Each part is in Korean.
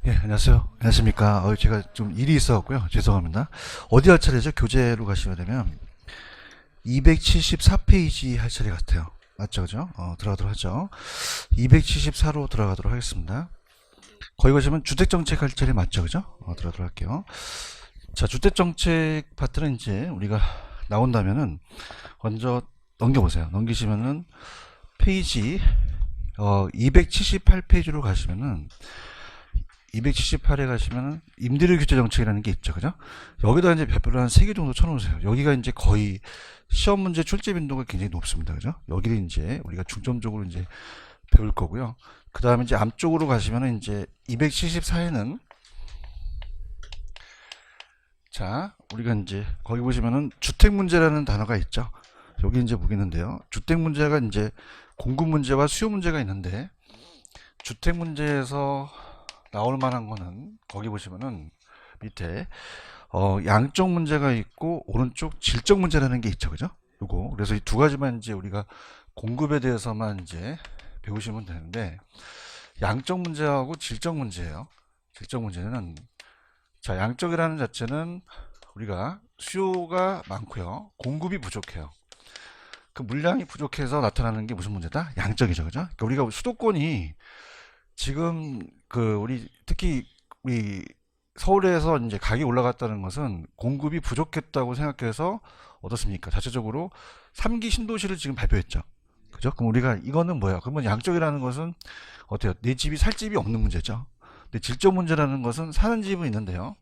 예, 안녕하세요. 안녕하십니까. 제가 좀 일이 있어갖고요. 죄송합니다. 어디 할 차례죠? 교재로 가시면 되면 274페이지 할 차례 같아요. 맞죠? 그죠? 들어가도록 하죠. 274로 들어가도록 하겠습니다. 거기 가시면 주택정책 할 차례 맞죠? 그죠? 들어가도록 할게요. 자, 주택정책 파트는 이제 우리가 나온다면은 먼저 넘겨보세요. 넘기시면은 페이지 278페이지로 가시면은 278에 가시면은 임대료 규제 정책이라는 게 있죠. 그죠? 여기다 이제 별표를 한 3개 정도 쳐놓으세요. 여기가 이제 거의 시험 문제 출제 빈도가 굉장히 높습니다. 그죠? 여기를 이제 우리가 중점적으로 이제 배울 거고요. 그 다음에 이제 앞쪽으로 가시면은 이제 274에는 자, 우리가 이제 거기 보시면은 주택 문제라는 단어가 있죠. 여기 이제 보겠는데요. 주택 문제가 이제 공급 문제와 수요 문제가 있는데 주택 문제에서 나올 만한 거는 거기 보시면은 밑에 양적 문제가 있고 오른쪽 질적 문제라는 게 있죠. 그죠? 요거. 그래서 이 두 가지만 이제 우리가 공급에 대해서만 이제 배우시면 되는데 양적 문제하고 질적 문제예요. 질적 문제는 자, 양적이라는 자체는 우리가 수요가 많고요. 공급이 부족해요. 그 물량이 부족해서 나타나는 게 무슨 문제다? 양적이죠. 그죠? 그러니까 우리가 수도권이 지금 우리 특히 우리 서울에서 이제 가격이 올라갔다는 것은 공급이 부족했다고 생각해서 어떻습니까? 자체적으로 3기 신도시를 지금 발표했죠. 그죠? 그럼 우리가 이거는 뭐야? 그러면 양적이라는 것은 어때요? 내 집이 살 집이 없는 문제죠. 근데 질적 문제라는 것은 사는 집은 있는데요.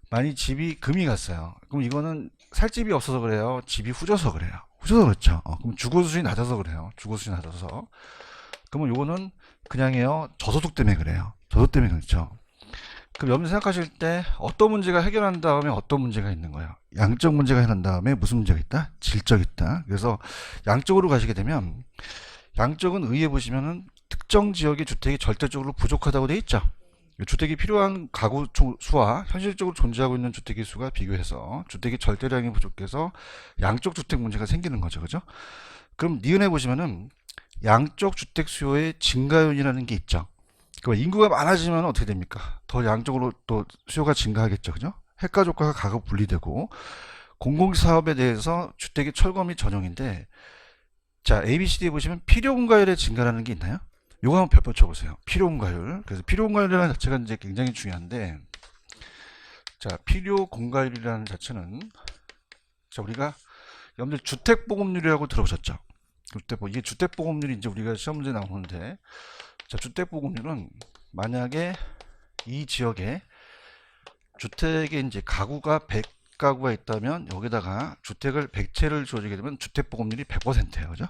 만약 집이 금이 갔어요. 그럼 이거는 살 집이 없어서 그래요? 집이 후져서 그래요? 후져서 그렇죠. 그럼 주거 수준이 낮아서 그래요. 주거 수준이 낮아서. 그러면 요거는 그냥해요. 저소득 때문에 그래요. 저소득 때문에 그렇죠. 그럼 여러분 생각하실 때 어떤 문제가 해결한 다음에 어떤 문제가 있는 거예요? 양적 문제가 해결한 다음에 무슨 문제가 있다? 질적 있다. 그래서 양적으로 가시게 되면 양적은 의에 보시면은 특정 지역의 주택이 절대적으로 부족하다고 돼 있죠. 주택이 필요한 가구 수와 현실적으로 존재하고 있는 주택의 수가 비교해서 주택의 절대량이 부족해서 양적 주택 문제가 생기는 거죠. 그죠? 그럼 니은에 보시면은 양적 주택 수요의 증가율이라는 게 있죠. 그러니까 인구가 많아지면 어떻게 됩니까? 더 양적으로 또 수요가 증가하겠죠. 그죠? 핵가족과 가구 분리되고 공공사업에 대해서 주택의 철거 및 전용인데 자, ABCD 보시면 필요공가율의 증가라는 게 있나요? 요거 한번 별표 쳐보세요. 필요공가율. 그래서 필요공가율이라는 자체가 이제 굉장히 중요한데 자, 필요공가율이라는 자체는 자, 우리가 여러분들 주택보급률이라고 들어보셨죠? 이게 주택보급률이 이제 우리가 시험 문제 나오는데 자, 주택보급률은 만약에 이 지역에 주택에 이제 가구가 100가구가 있다면 여기다가 주택을 100채를 주어지게 되면 주택보급률이 100%예요. 그죠?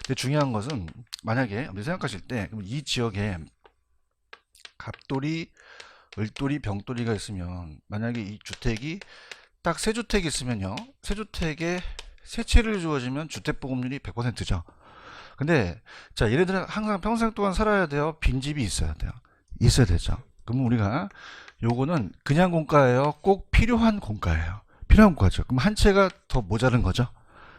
근데 중요한 것은 만약에 생각하실 때 이 지역에 갑돌이, 을돌이, 병돌이가 있으면 만약에 이 주택이 딱 세 주택이 있으면요. 세 주택에 세 채를 주어지면 주택보급률이 100%죠. 근데 자, 얘네들은 항상 평생 동안 살아야 돼요. 빈집이 있어야 돼요. 있어야 되죠. 그럼 우리가 요거는 그냥 공가예요. 꼭 필요한 공가예요. 필요한 공가죠. 그럼 한 채가 더 모자른 거죠.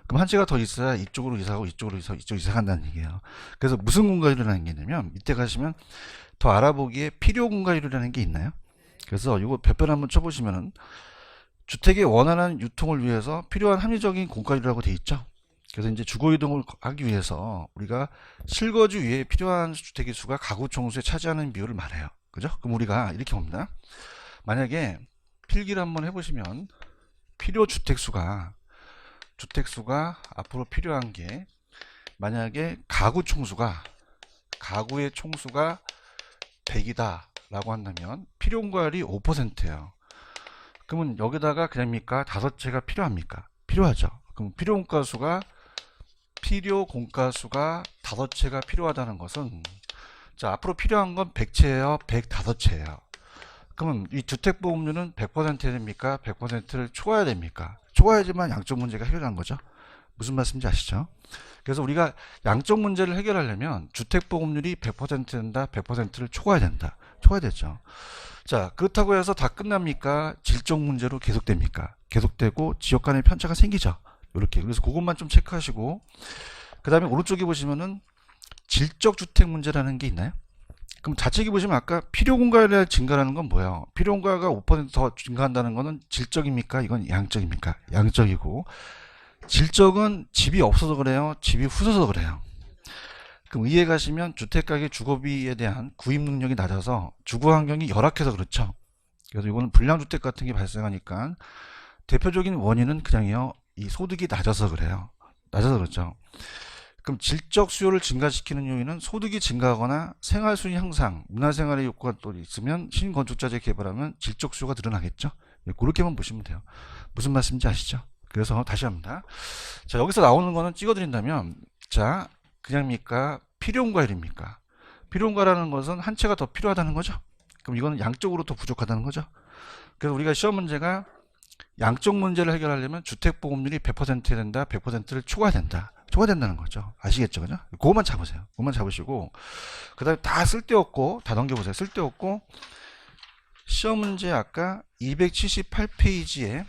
그럼 한 채가 더 있어야 이쪽으로 이사하고 이쪽으로 이쪽 이사간다는 얘기예요. 그래서 무슨 공가율이라는 게 있냐면 밑에 가시면 더 알아보기에 필요 공가율이라는 게 있나요? 그래서 이거 별표 한번 쳐보시면은 주택의 원활한 유통을 위해서 필요한 합리적인 공가율이라고 돼 있죠. 그래서 이제 주거 이동을 하기 위해서 우리가 실거주 위에 필요한 주택의 수가 가구 총수에 차지하는 비율을 말해요. 그죠? 그럼 우리가 이렇게 봅니다. 만약에 필기를 한번 해보시면 필요 주택수가 앞으로 필요한 게 만약에 가구 총수가 가구의 총수가 100이다 라고 한다면 필요공가율이 5%예요. 그러면 여기다가 그냥입니까? 5채가 필요합니까? 필요하죠. 그럼 필요 공가수가 5채가 필요하다는 것은 자, 앞으로 필요한 건 100채예요. 105채예요. 그러면 이 주택보급률은 100%야 됩니까? 100%를 초과해야 됩니까? 초과해야지만 양적 문제가 해결한 거죠. 무슨 말씀인지 아시죠? 그래서 우리가 양적 문제를 해결하려면 주택보급률이 100% 된다. 100%를 초과해야 된다. 초과되죠. 자, 그렇다고 해서 다 끝납니까? 질적 문제로 계속됩니까? 계속되고 지역 간의 편차가 생기죠. 이렇게. 그래서 그것만 좀 체크하시고 그 다음에 오른쪽에 보시면은 질적 주택 문제라는 게 있나요? 그럼 좌측에 보시면 아까 필요 공간의 증가라는 건 뭐예요? 필요 공간가 5%더 증가한다는 거는 질적입니까? 이건 양적입니까? 양적이고, 질적은 집이 없어서 그래요? 집이 후서서 그래요? 그럼 의에 가시면 주택가격 주거비에 대한 구입 능력이 낮아서 주거 환경이 열악해서 그렇죠. 그래서 이거는 불량주택 같은 게 발생하니까 대표적인 원인은 그냥요, 이 소득이 낮아서 그래요. 낮아서 그렇죠. 그럼 질적 수요를 증가시키는 요인은 소득이 증가하거나 생활수위 향상, 문화생활의 욕구가 또 있으면 신건축자재 개발하면 질적 수요가 늘어나겠죠. 그렇게만 보시면 돼요. 무슨 말씀인지 아시죠? 그래서 다시 합니다. 자, 여기서 나오는 거는 찍어드린다면, 자, 그냥입니까? 필요한가 일입니까? 필요한가라는 것은 한 채가 더 필요하다는 거죠. 그럼 이거는 양적으로 더 부족하다는 거죠. 그래서 우리가 시험 문제가 양적 문제를 해결하려면 주택보급률이 100%야 된다, 100%를 초과된다. 초과된다는 거죠. 아시겠죠? 그죠? 그것만 잡으세요. 그것만 잡으시고, 그 다음에 다 쓸데없고, 다 넘겨보세요. 쓸데없고, 시험 문제 아까 278페이지에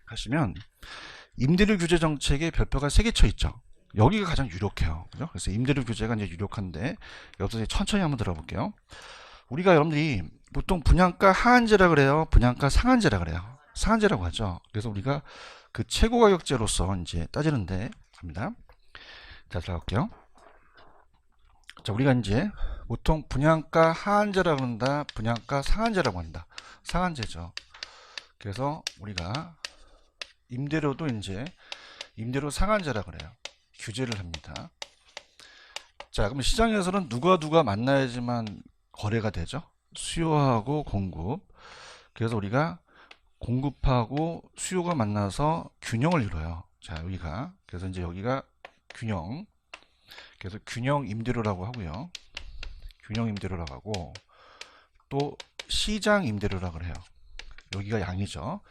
가시면, 임대료 규제 정책에 별표가 3개 쳐 있죠. 여기가 가장 유력해요. 그죠? 그래서 임대료 규제가 이제 유력한데, 여기서 천천히 한번 들어볼게요. 우리가 여러분들이 보통 분양가 하한제라 그래요? 분양가 상한제라 그래요? 상한제라고 하죠. 그래서 우리가 그 최고가격제로서 이제 따지는데, 갑니다. 자, 들어갈게요. 자, 우리가 이제 보통 분양가 하한제라고 한다, 분양가 상한제라고 한다. 상한제죠. 그래서 우리가 임대료도 이제 임대료 상한제라고 그래요. 규제를 합니다. 자, 그럼 시장에서는 누가 만나야지만 거래가 되죠. 수요하고 공급. 그래서 우리가 공급하고 수요가 만나서 균형을 이뤄요. 자, 여기가 그래서 이제 여기가 균형. 그래서 균형 임대료라고 하고요. 균형 임대료라고 하고 또 시장 임대료라고 해요. 여기가 양이죠.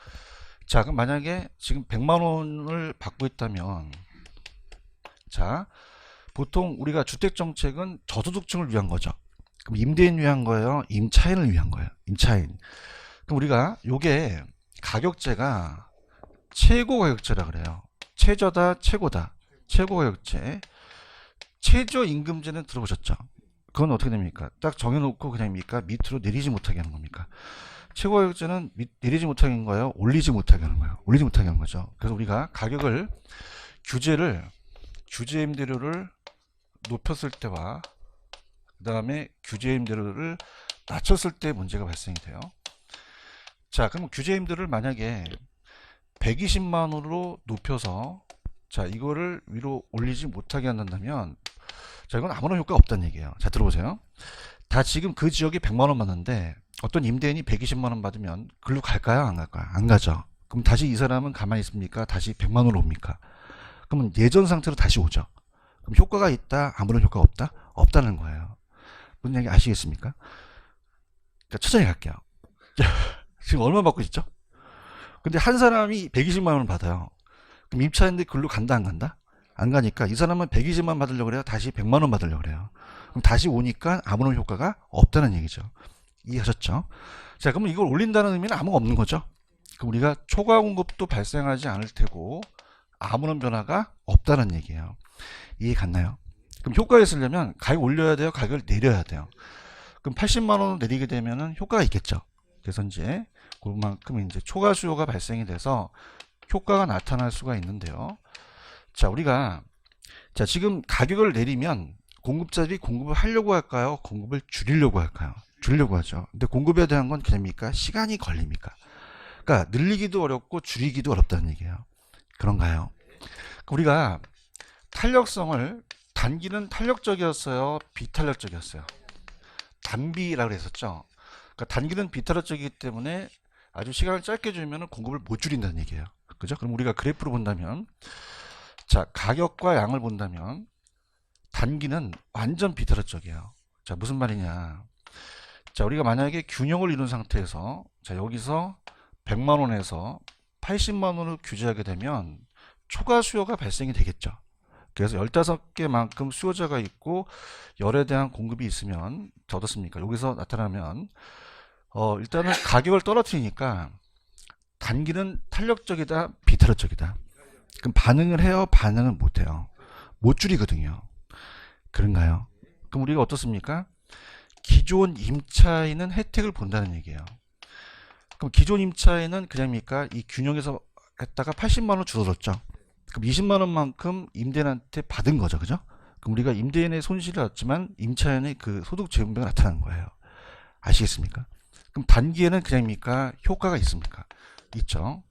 자, 그럼 만약에 지금 100만 원을 받고 있다면, 자, 보통 우리가 주택 정책은 저소득층을 위한 거죠. 그럼 임대인 위한 거예요? 임차인을 위한 거예요. 임차인. 그럼 우리가 요게 가격제가 최고 가격제라 그래요. 최저다, 최고다. 최고 가격제. 최저임금제는 들어보셨죠? 그건 어떻게 됩니까? 딱 정해놓고 그냥입니까? 밑으로 내리지 못하게 하는 겁니까? 최고 가격제는 내리지 못하게 하는 거예요? 올리지 못하게 하는 거예요? 올리지 못하게 하는 거죠. 그래서 우리가 가격을, 규제임대료를 높였을 때와 그 다음에 규제임대료를 낮췄을 때 문제가 발생이 돼요. 자, 그럼 규제임대료를 만약에 120만 원으로 높여서, 자, 이거를 위로 올리지 못하게 한다면, 자, 이건 아무런 효과가 없다는 얘기예요. 자, 들어보세요. 다 지금 그 지역이 100만 원 받는데 어떤 임대인이 120만 원 받으면 글로 갈까요? 안 갈까요? 안 가죠. 그럼 다시 이 사람은 가만히 있습니까? 다시 100만 원으로 옵니까? 그러면 예전 상태로 다시 오죠. 그럼 효과가 있다? 아무런 효과가 없다? 없다는 거예요. 무슨 얘기 아시겠습니까? 자, 천천히 갈게요. 지금 얼마 받고 있죠? 근데 한 사람이 120만 원을 받아요. 그럼 임차인들 글로 간다 안 간다? 안 가니까 이 사람은 120만 원 받으려고 그래요? 다시 100만 원 받으려고 그래요? 그럼 다시 오니까 아무런 효과가 없다는 얘기죠. 이해하셨죠? 자, 그러면 이걸 올린다는 의미는 아무가 없는 거죠. 그럼 우리가 초과 공급도 발생하지 않을 테고 아무런 변화가 없다는 얘기예요. 이해 갔나요? 그럼 효과가 있으려면 가격 올려야 돼요? 가격을 내려야 돼요? 그럼 80만 원을 내리게 되면은 효과가 있겠죠. 그래서 이제 그만큼 이제 초과 수요가 발생이 돼서 효과가 나타날 수가 있는데요. 자, 우리가 자, 지금 가격을 내리면 공급자들이 공급을 하려고 할까요? 공급을 줄이려고 할까요? 줄이려고 하죠. 근데 공급에 대한 건 그냥입니까? 시간이 걸립니까? 그러니까 늘리기도 어렵고 줄이기도 어렵다는 얘기예요. 그런가요? 우리가 탄력성을, 단기는 탄력적이었어요? 비탄력적이었어요? 단비라고 했었죠. 그러니까 단기는 비탄력적이기 때문에 아주 시간을 짧게 주면 공급을 못 줄인다는 얘기예요. 그죠? 그럼 우리가 그래프로 본다면, 자, 가격과 양을 본다면 단기는 완전 비탄력적이에요. 자, 무슨 말이냐? 자, 우리가 만약에 균형을 이룬 상태에서, 자, 여기서 100만 원에서 80만 원을 규제하게 되면 초과 수요가 발생이 되겠죠. 그래서 15개만큼 수요자가 있고 열에 대한 공급이 있으면 어떻습니까? 여기서 나타나면 일단은 가격을 떨어뜨리니까 단기는 탄력적이다, 비탄력적이다. 그럼 반응을 해요? 반응을 못 해요? 못 줄이거든요. 그런가요? 그럼 우리가 어떻습니까? 기존 임차인은 혜택을 본다는 얘기예요. 그럼 기존 임차인은 그냥입니까? 이 균형에서 했다가 80만 원 줄어들었죠. 그럼 20만 원만큼 임대인한테 받은 거죠. 그죠? 그럼 우리가 임대인의 손실이 났지만 임차인의 그 소득 재분배가 나타나는 거예요. 아시겠습니까? 그럼 단기에는 그냥입니까? 효과가 있습니까? 있죠.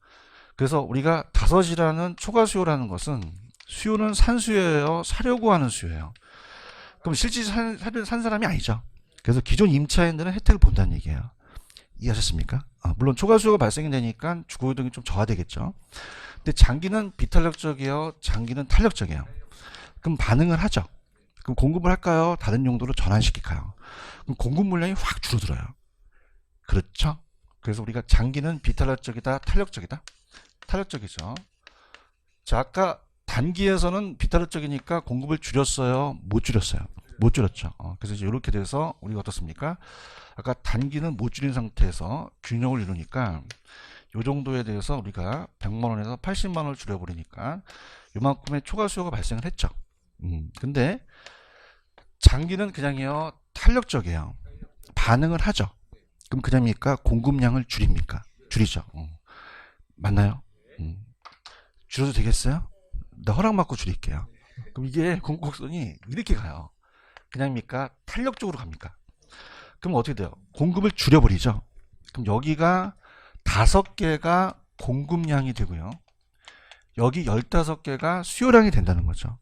그래서 우리가 5이라는 초과 수요라는 것은 수요는 산 수요예요? 사려고 하는 수요예요? 그럼 실제 산 사람이 아니죠. 그래서 기존 임차인들은 혜택을 본다는 얘기예요. 이해하셨습니까? 물론 초과 수요가 발생이 되니까 주거 이동이 좀 저하되겠죠. 근데 장기는 비탄력적이에요? 장기는 탄력적이에요? 그럼 반응을 하죠. 그럼 공급을 할까요? 다른 용도로 전환시킬까요? 그럼 공급 물량이 확 줄어들어요. 그렇죠? 그래서 우리가 장기는 비탄력적이다, 탄력적이다? 탄력적이죠. 자, 아까 단기에서는 비탄력적이니까 공급을 줄였어요? 못 줄였어요? 못 줄였죠. 그래서 이제 이렇게 돼서 우리가 어떻습니까? 아까 단기는 못 줄인 상태에서 균형을 이루니까 요 정도에 대해서 우리가 100만 원에서 80만 원을 줄여버리니까 요만큼의 초과 수요가 발생을 했죠. 근데 장기는 그냥이요 탄력적이에요. 반응을 하죠. 그럼 그냥입니까? 공급량을 줄입니까? 줄이죠. 맞나요? 줄여도 되겠어요? 나 허락 받고 줄일게요. 그럼 이게 공급곡선이 이렇게 가요. 그냥입니까? 탄력적으로 갑니까? 그럼 어떻게 돼요? 공급을 줄여버리죠. 그럼 여기가 5개가 공급량이 되고요. 여기 15개가 수요량이 된다는 거죠.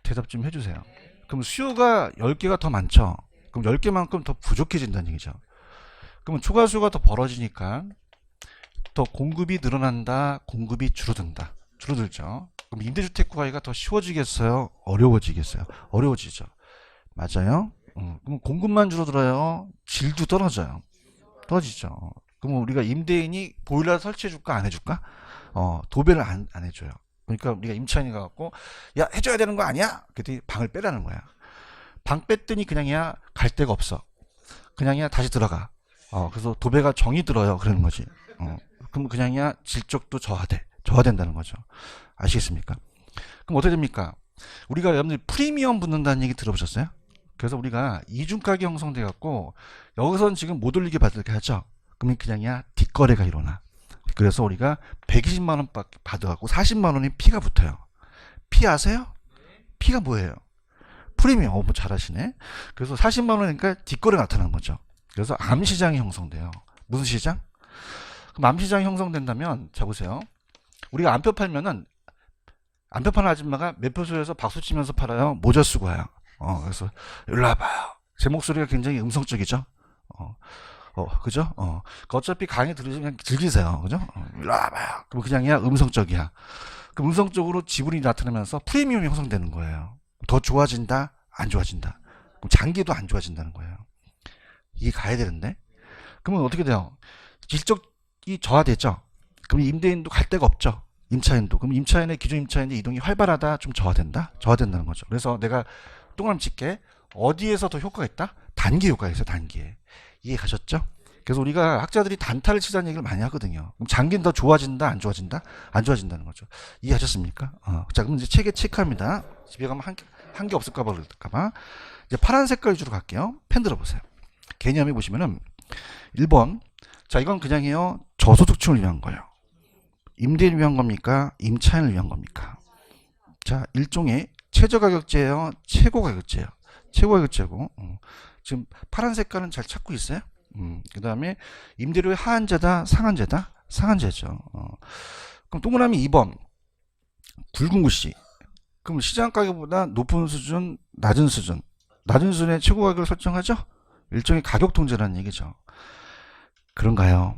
대답 좀 해주세요. 그럼 수요가 10개가 더 많죠. 그럼 10개만큼 더 부족해진다는 얘기죠. 그러면 초과 수요가 더 벌어지니까 더 공급이 늘어난다, 공급이 줄어든다. 줄어들죠. 그럼 임대주택 구하기가 더 쉬워지겠어요? 어려워지겠어요? 어려워지죠. 맞아요? 그럼 공급만 줄어들어요? 질도 떨어져요. 떨어지죠. 그럼 우리가 임대인이 보일러 설치해 줄까 안 해줄까? 도배를 안 해줘요. 그러니까 우리가 임차인이 가갖고 야 해줘야 되는 거 아니야? 그랬더니 방을 빼라는 거야. 방 뺐더니 그냥이야 갈 데가 없어. 그냥이야 다시 들어가. 그래서 도배가 정이 들어요. 그러는 거지. 그럼 그냥이야 질적도 저하된다는 거죠. 아시겠습니까? 그럼 어떻게 됩니까? 우리가 여러분들 프리미엄 붙는다는 얘기 들어보셨어요? 그래서 우리가 이중가격 형성돼 갖고 여기선 지금 못 올리게 받을게 하죠. 그러면 그냥이야 뒷거래가 일어나. 그래서 우리가 120만 원 받아갖고 40만 원의 피가 붙어요. 피 아세요? 피가 뭐예요? 프리미엄. 뭐 잘하시네. 그래서 40만 원이니까 뒷거래가 나타난 거죠. 그래서 암시장이 형성돼요. 무슨 시장? 그럼 암시장이 형성된다면 자 보세요. 우리가 안표 팔면은 안표 파는 아줌마가 매표소에서 박수 치면서 팔아요. 모자 쓰고 와요. 그래서 일로 와봐요. 제 목소리가 굉장히 음성적이죠. 그죠? 어차피 강의 들으시면 그냥 즐기세요. 그죠? 일로 와봐요. 그럼 그냥이야 음성적이야. 그럼 음성적으로 지분이 나타나면서 프리미엄이 형성되는 거예요. 더 좋아진다? 안 좋아진다? 그럼 장기도 안 좋아진다는 거예요. 이게 가야 되는데? 그러면 어떻게 돼요? 질적이 저하되죠? 그럼 임대인도 갈 데가 없죠? 임차인도. 그럼 임차인의 기존 임차인의 이동이 활발하다? 좀 저하된다? 저하된다는 거죠. 그래서 내가 동그라미 칠게. 어디에서 더 효과가 있다? 단기 효과가 있어요. 단기에. 이해 가셨죠? 그래서 우리가 학자들이 단타를 치자는 얘기를 많이 하거든요. 그럼 장기는 더 좋아진다? 안 좋아진다? 안 좋아진다는 거죠. 이해하셨습니까? 자, 그럼 이제 책에 체크합니다. 집에 가면 한 개 없을까 봐. 이제 파란 색깔 위주로 갈게요. 펜 들어보세요. 개념에 보시면은 1번. 자, 이건 그냥이요. 저소득층을 위한 거예요. 임대인을 위한 겁니까? 임차인을 위한 겁니까? 자, 일종의 최저가격제예요? 최고가격제예요? 최고가격제고. 지금 파란 색깔은 잘 찾고 있어요? 그 다음에 임대료의 하한제다? 상한제다? 상한제죠. 그럼 동그라미 2번. 굵은 글씨. 그럼 시장가격보다 높은 수준, 낮은 수준. 낮은 수준의 최고가격을 설정하죠? 일종의 가격통제라는 얘기죠. 그런가요?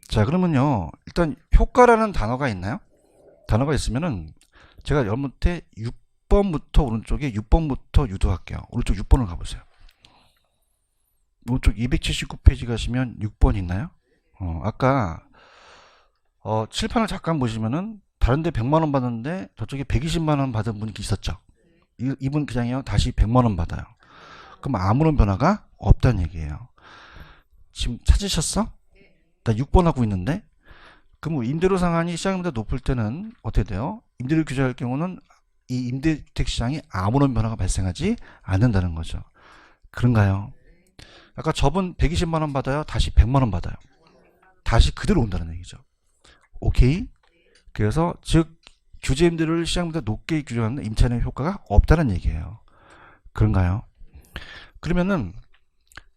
자, 그러면요. 일단 효과라는 단어가 있나요? 단어가 있으면은 제가 여러분한테 6번부터 오른쪽에 6번부터 유도할게요. 오른쪽 6번을 가보세요. 오른쪽 279페이지 가시면 6번 있나요? 아까 칠판을 잠깐 보시면은 다른데 100만원 받았는데 저쪽에 120만원 받은 분이 있었죠. 이분 그냥요 다시 100만원 받아요. 그럼 아무런 변화가 없다는 얘기예요. 지금 찾으셨어? 나 6번 하고 있는데 그럼 임대료 상한이 시장보다 높을 때는 어떻게 돼요? 임대료 규제할 경우는 이 임대주택 시장이 아무런 변화가 발생하지 않는다는 거죠. 그런가요? 아까 저분 120만 원 받아요. 다시 100만 원 받아요. 다시 그대로 온다는 얘기죠. 오케이? 그래서 즉 규제임대료를 시장보다 높게 규정하는 임차인의 효과가 없다는 얘기예요. 그런가요? 그러면은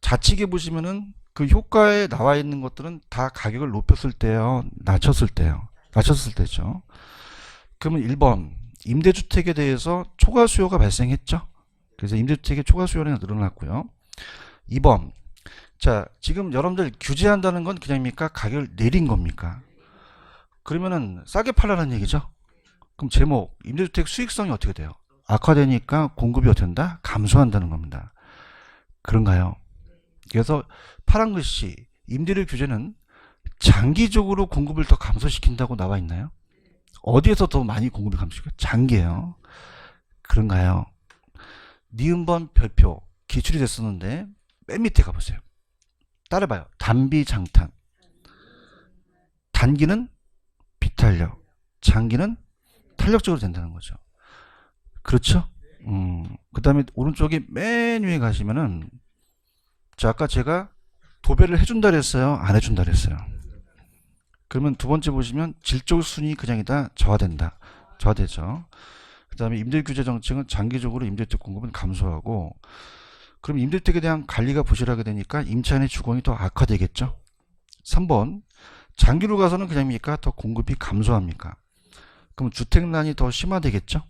좌측에 보시면은 그 효과에 나와 있는 것들은 다 가격을 높였을 때요, 낮췄을 때요. 낮췄을 때죠. 그러면 1번 임대주택에 대해서 초과 수요가 발생했죠. 그래서 임대주택의 초과 수요량이 늘어났고요. 2번 자 지금 여러분들 규제한다는 건 그냥입니까? 가격을 내린 겁니까? 그러면은 싸게 팔라는 얘기죠. 그럼 제목 임대주택 수익성이 어떻게 돼요? 악화되니까 공급이 어떻게 된다? 감소한다는 겁니다. 그런가요? 그래서 파란 글씨 임대료 규제는 장기적으로 공급을 더 감소시킨다고 나와 있나요? 어디에서 더 많이 공급을 감소시켜요? 장기예요. 그런가요? 니은번 별표 기출이 됐었는데 맨 밑에 가보세요. 따라봐요. 단비 장탄. 단기는 비탄력, 장기는 탄력적으로 된다는 거죠. 그렇죠? 그 다음에 오른쪽에 맨 위에 가시면은 자 아까 제가 도배를 해준다 그랬어요? 안 해준다 그랬어요? 그러면 두 번째 보시면 질적 순위 그냥이다 저하된다. 저하되죠. 그 다음에 임대규제 정책은 장기적으로 임대주택 공급은 감소하고 그럼 임대주택에 대한 관리가 부실하게 되니까 임차인의 주거이 더 악화되겠죠. 3번 장기로 가서는 그냥입니까? 더 공급이 감소합니까? 그럼 주택난이 더 심화되겠죠.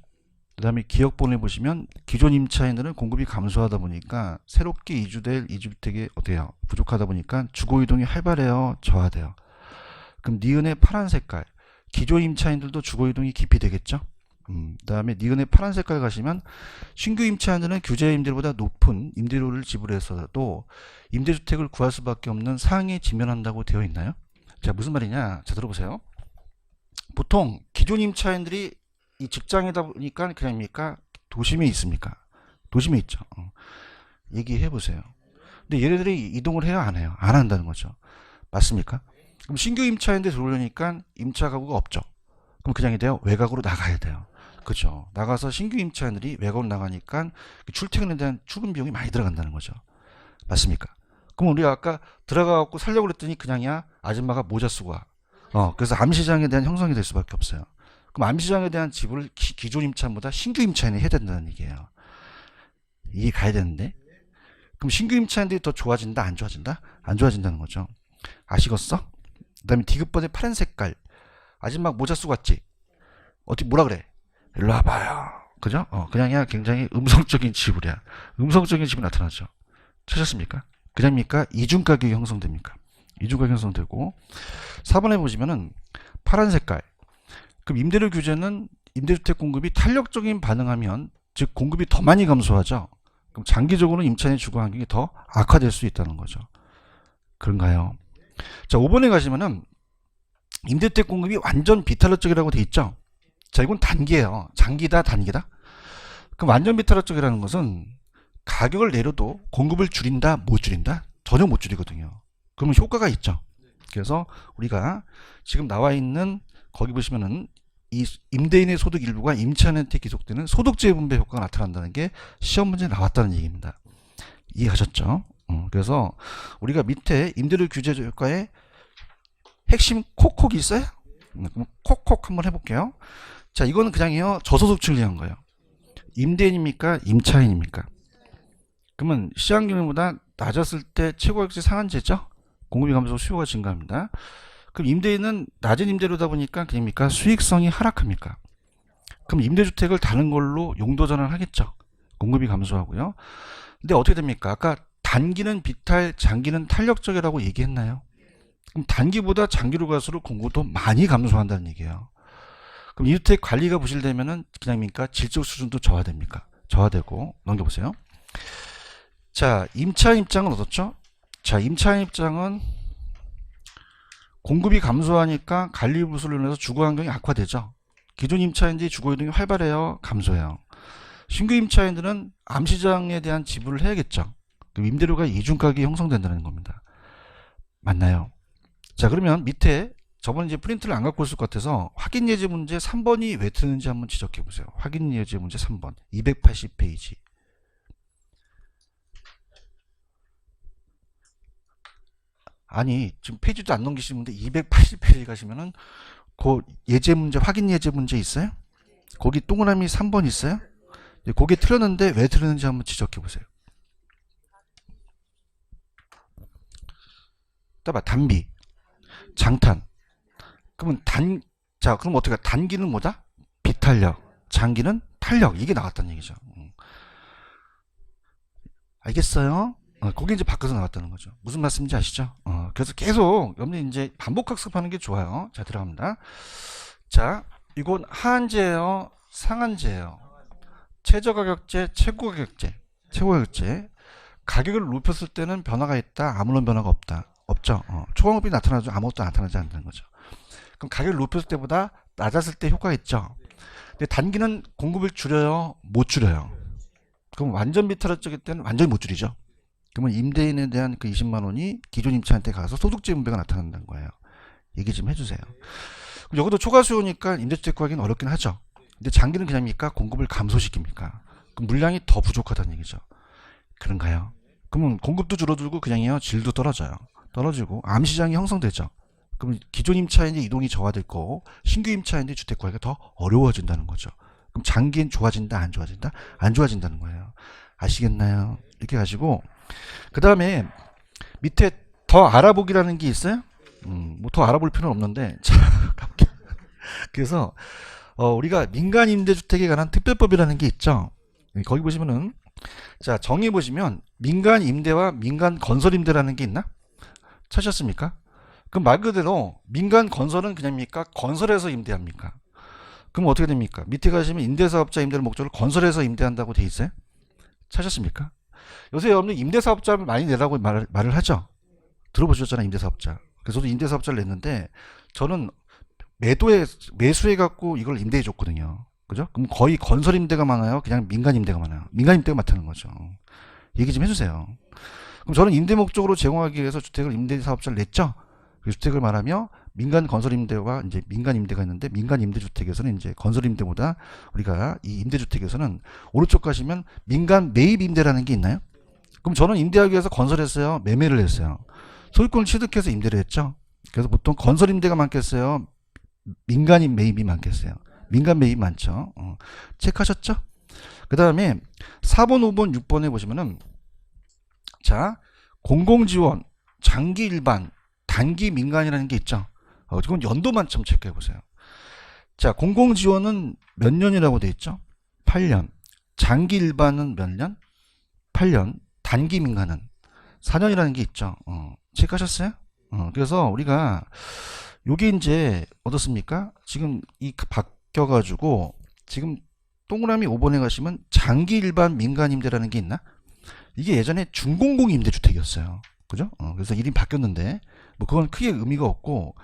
그 다음에 기억본에 보시면 기존 임차인들은 공급이 감소하다 보니까 새롭게 이주될 이주택이 어때요? 부족하다 보니까 주거이동이 활발해요? 저하돼요? 그럼 니은의 파란 색깔 기존 임차인들도 주거이동이 깊이 되겠죠. 그 다음에 니은의 파란 색깔 가시면 신규 임차인들은 규제 임대료보다 높은 임대료를 지불해서도 임대주택을 구할 수밖에 없는 상황에 직면한다고 되어 있나요? 자 무슨 말이냐 자 들어보세요. 보통 기존 임차인들이 이 직장이다 보니까 그냥입니까? 도심에 있습니까? 도심에 있죠. 얘기해 보세요. 근데 얘네들이 이동을 해야 안 해요? 안 한다는 거죠. 맞습니까? 그럼 신규 임차인데 들어오려니까 임차 가구가 없죠. 그럼 그냥 돼요? 외곽으로 나가야 돼요. 그죠? 나가서 신규 임차인들이 외곽으로 나가니까 출퇴근에 대한 출근 비용이 많이 들어간다는 거죠. 맞습니까? 그럼 우리가 아까 들어가갖고 살려고 그랬더니 그냥이야 아줌마가 모자 쓰고 와. 그래서 암시장에 대한 형성이 될 수밖에 없어요. 그럼 암시장에 대한 지불을 기존 임차인보다 신규 임차인이 해야 된다는 얘기예요. 이게 가야 되는데 그럼 신규 임차인들이 더 좋아진다 안 좋아진다? 안 좋아진다는 거죠. 아시겠어? 그 다음에 디귿번의 파란 색깔 아줌마 모자 쓰고 왔지? 어떻게 뭐라 그래? 일로 와봐요. 그죠? 그냥이야 굉장히 음성적인 지불이야. 음성적인 지불이 나타나죠. 찾았습니까? 그냥입니까? 이중가격이 형성됩니까? 이중가격이 형성되고 4번에 보시면은 파란 색깔 그럼 임대료 규제는 임대주택 공급이 탄력적인 반응하면 즉 공급이 더 많이 감소하죠. 그럼 장기적으로는 임차인의 주거 환경이 더 악화될 수 있다는 거죠. 그런가요? 자 5번에 가시면은 임대주택 공급이 완전 비탄력적이라고 돼 있죠. 자 이건 단기예요. 장기다 단기다? 그럼 완전 비탄력적이라는 것은 가격을 내려도 공급을 줄인다 못 줄인다? 전혀 못 줄이거든요. 그러면 효과가 있죠. 그래서 우리가 지금 나와 있는 거기 보시면은 이 임대인의 소득 일부가 임차인한테 기속되는 소득재 분배 효과가 나타난다는 게 시험 문제에 나왔다는 얘기입니다. 이해하셨죠? 그래서 우리가 밑에 임대료 규제 효과에 핵심 콕콕이 있어요? 그럼 콕콕 한번 해볼게요. 자 이거는 그냥요 저소득층을 위한 거예요. 임대인입니까? 임차인입니까? 그러면 시장금리보다 낮았을 때 최고액제 상한제죠? 공급이 감소 수요가 증가합니다. 그럼 임대인은 낮은 임대료다 보니까 그냥입니까? 수익성이 하락합니까? 그럼 임대주택을 다른 걸로 용도 전환하겠죠. 공급이 감소하고요. 근데 어떻게 됩니까? 아까 단기는 비탈, 장기는 탄력적이라고 얘기했나요? 그럼 단기보다 장기로 갈수록 공급도 많이 감소한다는 얘기예요. 그럼 이 주택 관리가 부실되면은 그냥입니까? 질적 수준도 저하됩니까? 저하되고 넘겨보세요. 자, 임차인 입장은 어떻죠? 자, 임차인 입장은 공급이 감소하니까 관리 부실로 인해서 주거 환경이 악화되죠. 기존 임차인들이 주거 이동이 활발해요, 감소해요. 신규 임차인들은 암시장에 대한 지불을 해야겠죠. 그럼 임대료가 이중가격이 형성된다는 겁니다. 맞나요? 자, 그러면 밑에 저번에 이제 프린트를 안 갖고 있을 것 같아서 확인 예제 문제 3번이 왜 틀렸는지 한번 지적해 보세요. 확인 예제 문제 3번 280페이지. 아니 지금 페이지도 안 넘기시는데 280페이지 가시면은 그 예제 문제 확인 예제 문제 있어요? 거기 동그라미 3번 있어요? 거기 틀렸는데 왜 틀렸는지 한번 지적해 보세요. 따봐 단비, 장탄. 그러면 자 그럼 어떻게 단기는 뭐다? 비탄력, 장기는 탄력. 이게 나왔다는 얘기죠. 알겠어요? 거기 이제 바꿔서 나왔다는 거죠. 무슨 말씀인지 아시죠? 그래서 계속 여러분이 이제 반복 학습하는 게 좋아요. 자 들어갑니다. 자 이건 하한제예요, 상한제예요. 최저가격제, 최고가격제, 최고가격제. 가격을 높였을 때는 변화가 있다, 아무런 변화가 없다. 없죠. 초강업이 나타나죠. 아무것도 나타나지 않는 거죠. 그럼 가격을 높였을 때보다 낮았을 때 효과가 있죠. 근데 단기는 공급을 줄여요, 못 줄여요. 그럼 완전 비탈적일 때는 완전히 못 줄이죠. 그러면 임대인에 대한 그 20만 원이 기존 임차한테 가서 소득세 분배가 나타난다는 거예요. 얘기 좀 해주세요. 그럼 여기도 초과 수요니까 임대주택 구하기는 어렵긴 하죠. 근데 장기는 그냥입니까? 공급을 감소시킵니까? 그럼 물량이 더 부족하다는 얘기죠. 그런가요? 그러면 공급도 줄어들고 그냥이요, 질도 떨어져요. 떨어지고 암시장이 형성되죠. 그럼 기존 임차인의 이동이 저하될 거고 신규 임차인의 주택 구하기가 더 어려워진다는 거죠. 그럼 장기엔 좋아진다, 안 좋아진다? 안 좋아진다는 거예요. 아시겠나요? 이렇게 가지고 그 다음에 밑에 더 알아보기라는 게 있어요? 뭐 더 알아볼 필요는 없는데 자 가볼게요. 그래서 우리가 민간 임대주택에 관한 특별법이라는 게 있죠. 거기 보시면은 자 정의 보시면 민간 임대와 민간 건설 임대라는 게 있나? 찾으셨습니까? 그럼 말 그대로 민간 건설은 그냥입니까? 건설해서 임대합니까? 그럼 어떻게 됩니까? 밑에 가시면 임대사업자 임대를 목적으로 건설해서 임대한다고 돼 있어요? 찾으셨습니까? 요새 여러분들 임대사업자를 많이 내라고 말을 하죠. 들어보셨잖아요, 임대사업자. 그래서 저도 임대사업자를 냈는데 저는 매수해 갖고 이걸 임대해 줬거든요. 그죠? 그럼 거의 건설 임대가 많아요, 그냥 민간 임대가 많아요? 민간 임대가 많다는 거죠. 얘기 좀 해주세요. 그럼 저는 임대 목적으로 제공하기 위해서 주택을 임대사업자를 냈죠. 그 주택을 말하며 민간 건설 임대와 이제 민간 임대가 있는데 민간 임대주택에서는 이제 건설 임대보다 우리가 이 임대주택에서는 오른쪽 가시면 민간 매입 임대라는 게 있나요? 그럼 저는 임대하기 위해서 건설했어요, 매매를 했어요? 소유권을 취득해서 임대를 했죠. 그래서 보통 건설 임대가 많겠어요, 민간 매입이 많겠어요? 민간 매입 많죠. 체크하셨죠? 그 다음에 4번, 5번, 6번에 보시면은 자 공공지원, 장기 일반, 단기 민간이라는 게 있죠. 이건 연도만 좀 체크해 보세요. 자 공공지원은 몇 년이라고 돼 있죠? 8년. 장기 일반은 몇 년? 8년. 단기 민간은 4년이라는 게 있죠. 체크하셨어요? 그래서 우리가 요게 이제 어떻습니까? 지금 이 바뀌어가지고 지금 동그라미 5번에 가시면 장기 일반 민간 임대라는 게 있나? 이게 예전에 준공공 임대주택이었어요. 그죠? 그래서 이름이 바뀌었는데 뭐 그건 크게 의미가 없고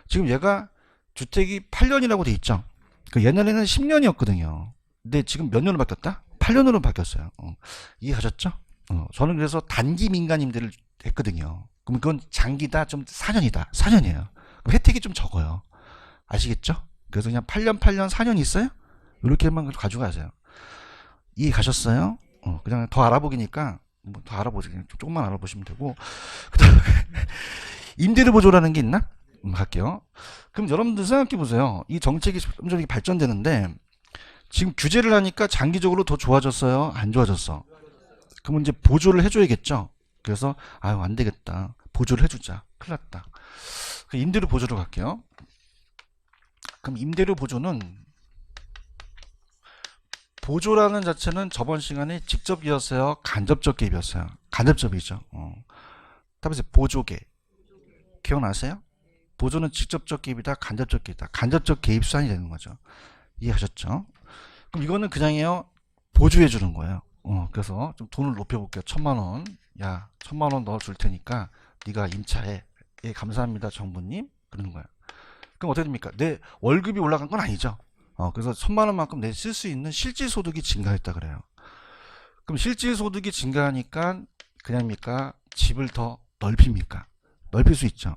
지금 얘가 주택이 8년이라고 돼 있죠. 그 옛날에는 10년이었거든요. 근데 지금 몇 년으로 바뀌었다? 8년으로 바뀌었어요. 이해하셨죠? 저는 그래서 단기 민간 임대를 했거든요. 그럼 그건 장기다, 좀 4년이다. 4년이에요. 그럼 혜택이 좀 적어요. 아시겠죠? 그래서 그냥 8년, 8년, 4년 있어요? 이렇게만 가져가세요. 이해 가셨어요? 그냥 더 알아보기니까 뭐 더 알아보세요. 그냥 조금만 알아보시면 되고. 그다음에 임대료 보조라는 게 있나? 갈게요. 그럼 여러분들 생각해 보세요. 이 정책이 점점 발전되는데 지금 규제를 하니까 장기적으로 더 좋아졌어요, 안 좋아졌어? 그러면 이제 보조를 해줘야겠죠. 그래서 아유 안 되겠다, 보조를 해주자, 큰일 났다. 그 임대료 보조로 갈게요. 그럼 임대료 보조는 보조라는 자체는 저번 시간에 직접이었어요, 간접적 개입이었어요? 간접적이죠. 답에서 보조개 기억나세요? 보조는 직접적 개입이다, 간접적 개입이다. 간접적 개입 수단이 되는 거죠. 이해하셨죠? 그럼 이거는 그냥요, 보조해 주는 거예요. 그래서 좀 돈을 높여볼게요. 1000만원. 야, 1000만원 넣어줄 테니까 네가 임차해. 예, 감사합니다 정부님. 그러는 거예요. 그럼 어떻게 됩니까? 내 월급이 올라간 건 아니죠. 그래서 1000만원만큼 내 쓸 수 있는 실질소득이 증가했다 그래요. 그럼 실질소득이 증가하니까 그냥입니까? 집을 더 넓힙니까? 넓힐 수 있죠.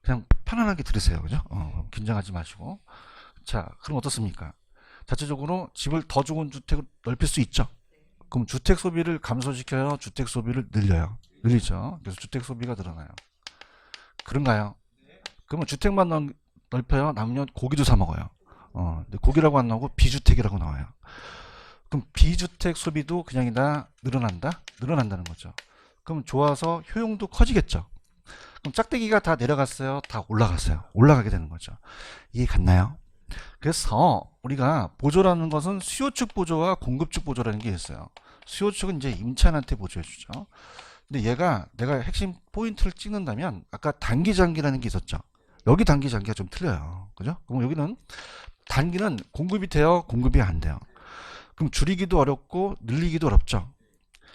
그냥 편안하게 들으세요. 그죠? 긴장하지 마시고. 자, 그럼 어떻습니까? 자체적으로 집을 더 좋은 주택을 넓힐 수 있죠. 그럼 주택 소비를 감소시켜요, 주택 소비를 늘려요? 늘리죠. 그래서 주택 소비가 늘어나요. 그런가요? 그러면 주택만 넓혀요. 남으면 고기도 사 먹어요. 근데 고기라고 안 나오고 비주택이라고 나와요. 그럼 비주택 소비도 그냥이다 늘어난다? 늘어난다는 거죠. 그럼 좋아서 효용도 커지겠죠. 그럼 짝대기가 다 내려갔어요? 다 올라갔어요? 올라가게 되는 거죠. 이해 갔나요? 그래서 우리가 보조라는 것은 수요 측 보조와 공급 측 보조라는 게 있어요. 수요 측은 이제 임차인한테 보조해 주죠. 근데 얘가 내가 핵심 포인트를 찍는다면 아까 단기 장기라는 게 있었죠. 여기 단기 장기가 좀 틀려요. 그죠? 그럼 여기는 단기는 공급이 돼요? 공급이 안 돼요? 그럼 줄이기도 어렵고 늘리기도 어렵죠.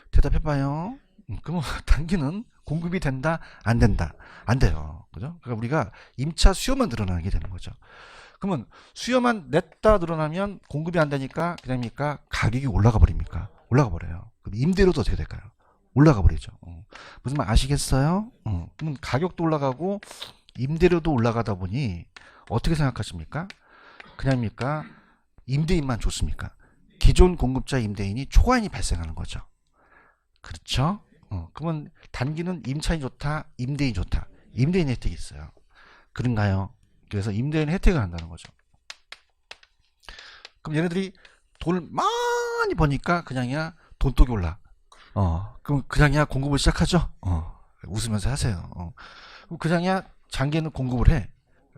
대답해봐요. 그럼 단기는 공급이 된다? 안 된다? 안 돼요. 그죠? 그러니까 우리가 임차 수요만 늘어나게 되는 거죠. 그러면 수요만 냈다 늘어나면 공급이 안 되니까 그냥입니까? 가격이 올라가 버립니까? 올라가 버려요. 그럼 임대료도 어떻게 될까요? 올라가 버리죠. 무슨 말 아시겠어요? 그럼 가격도 올라가고 임대료도 올라가다 보니 어떻게 생각하십니까? 그냥입니까? 임대인만 좋습니까? 기존 공급자 임대인이 초과인이 발생하는 거죠. 그렇죠? 그러면 단기는 임차인이 좋다, 임대인이 좋다. 임대인 혜택이 있어요. 그런가요? 그래서 임대인 혜택을 한다는 거죠. 그럼 얘네들이 돈을 많이 버니까 그냥이야 돈독이 올라. 그럼 그냥이야 공급을 시작하죠. 웃으면서 하세요. 그럼 그냥이야 장기에는 공급을 해.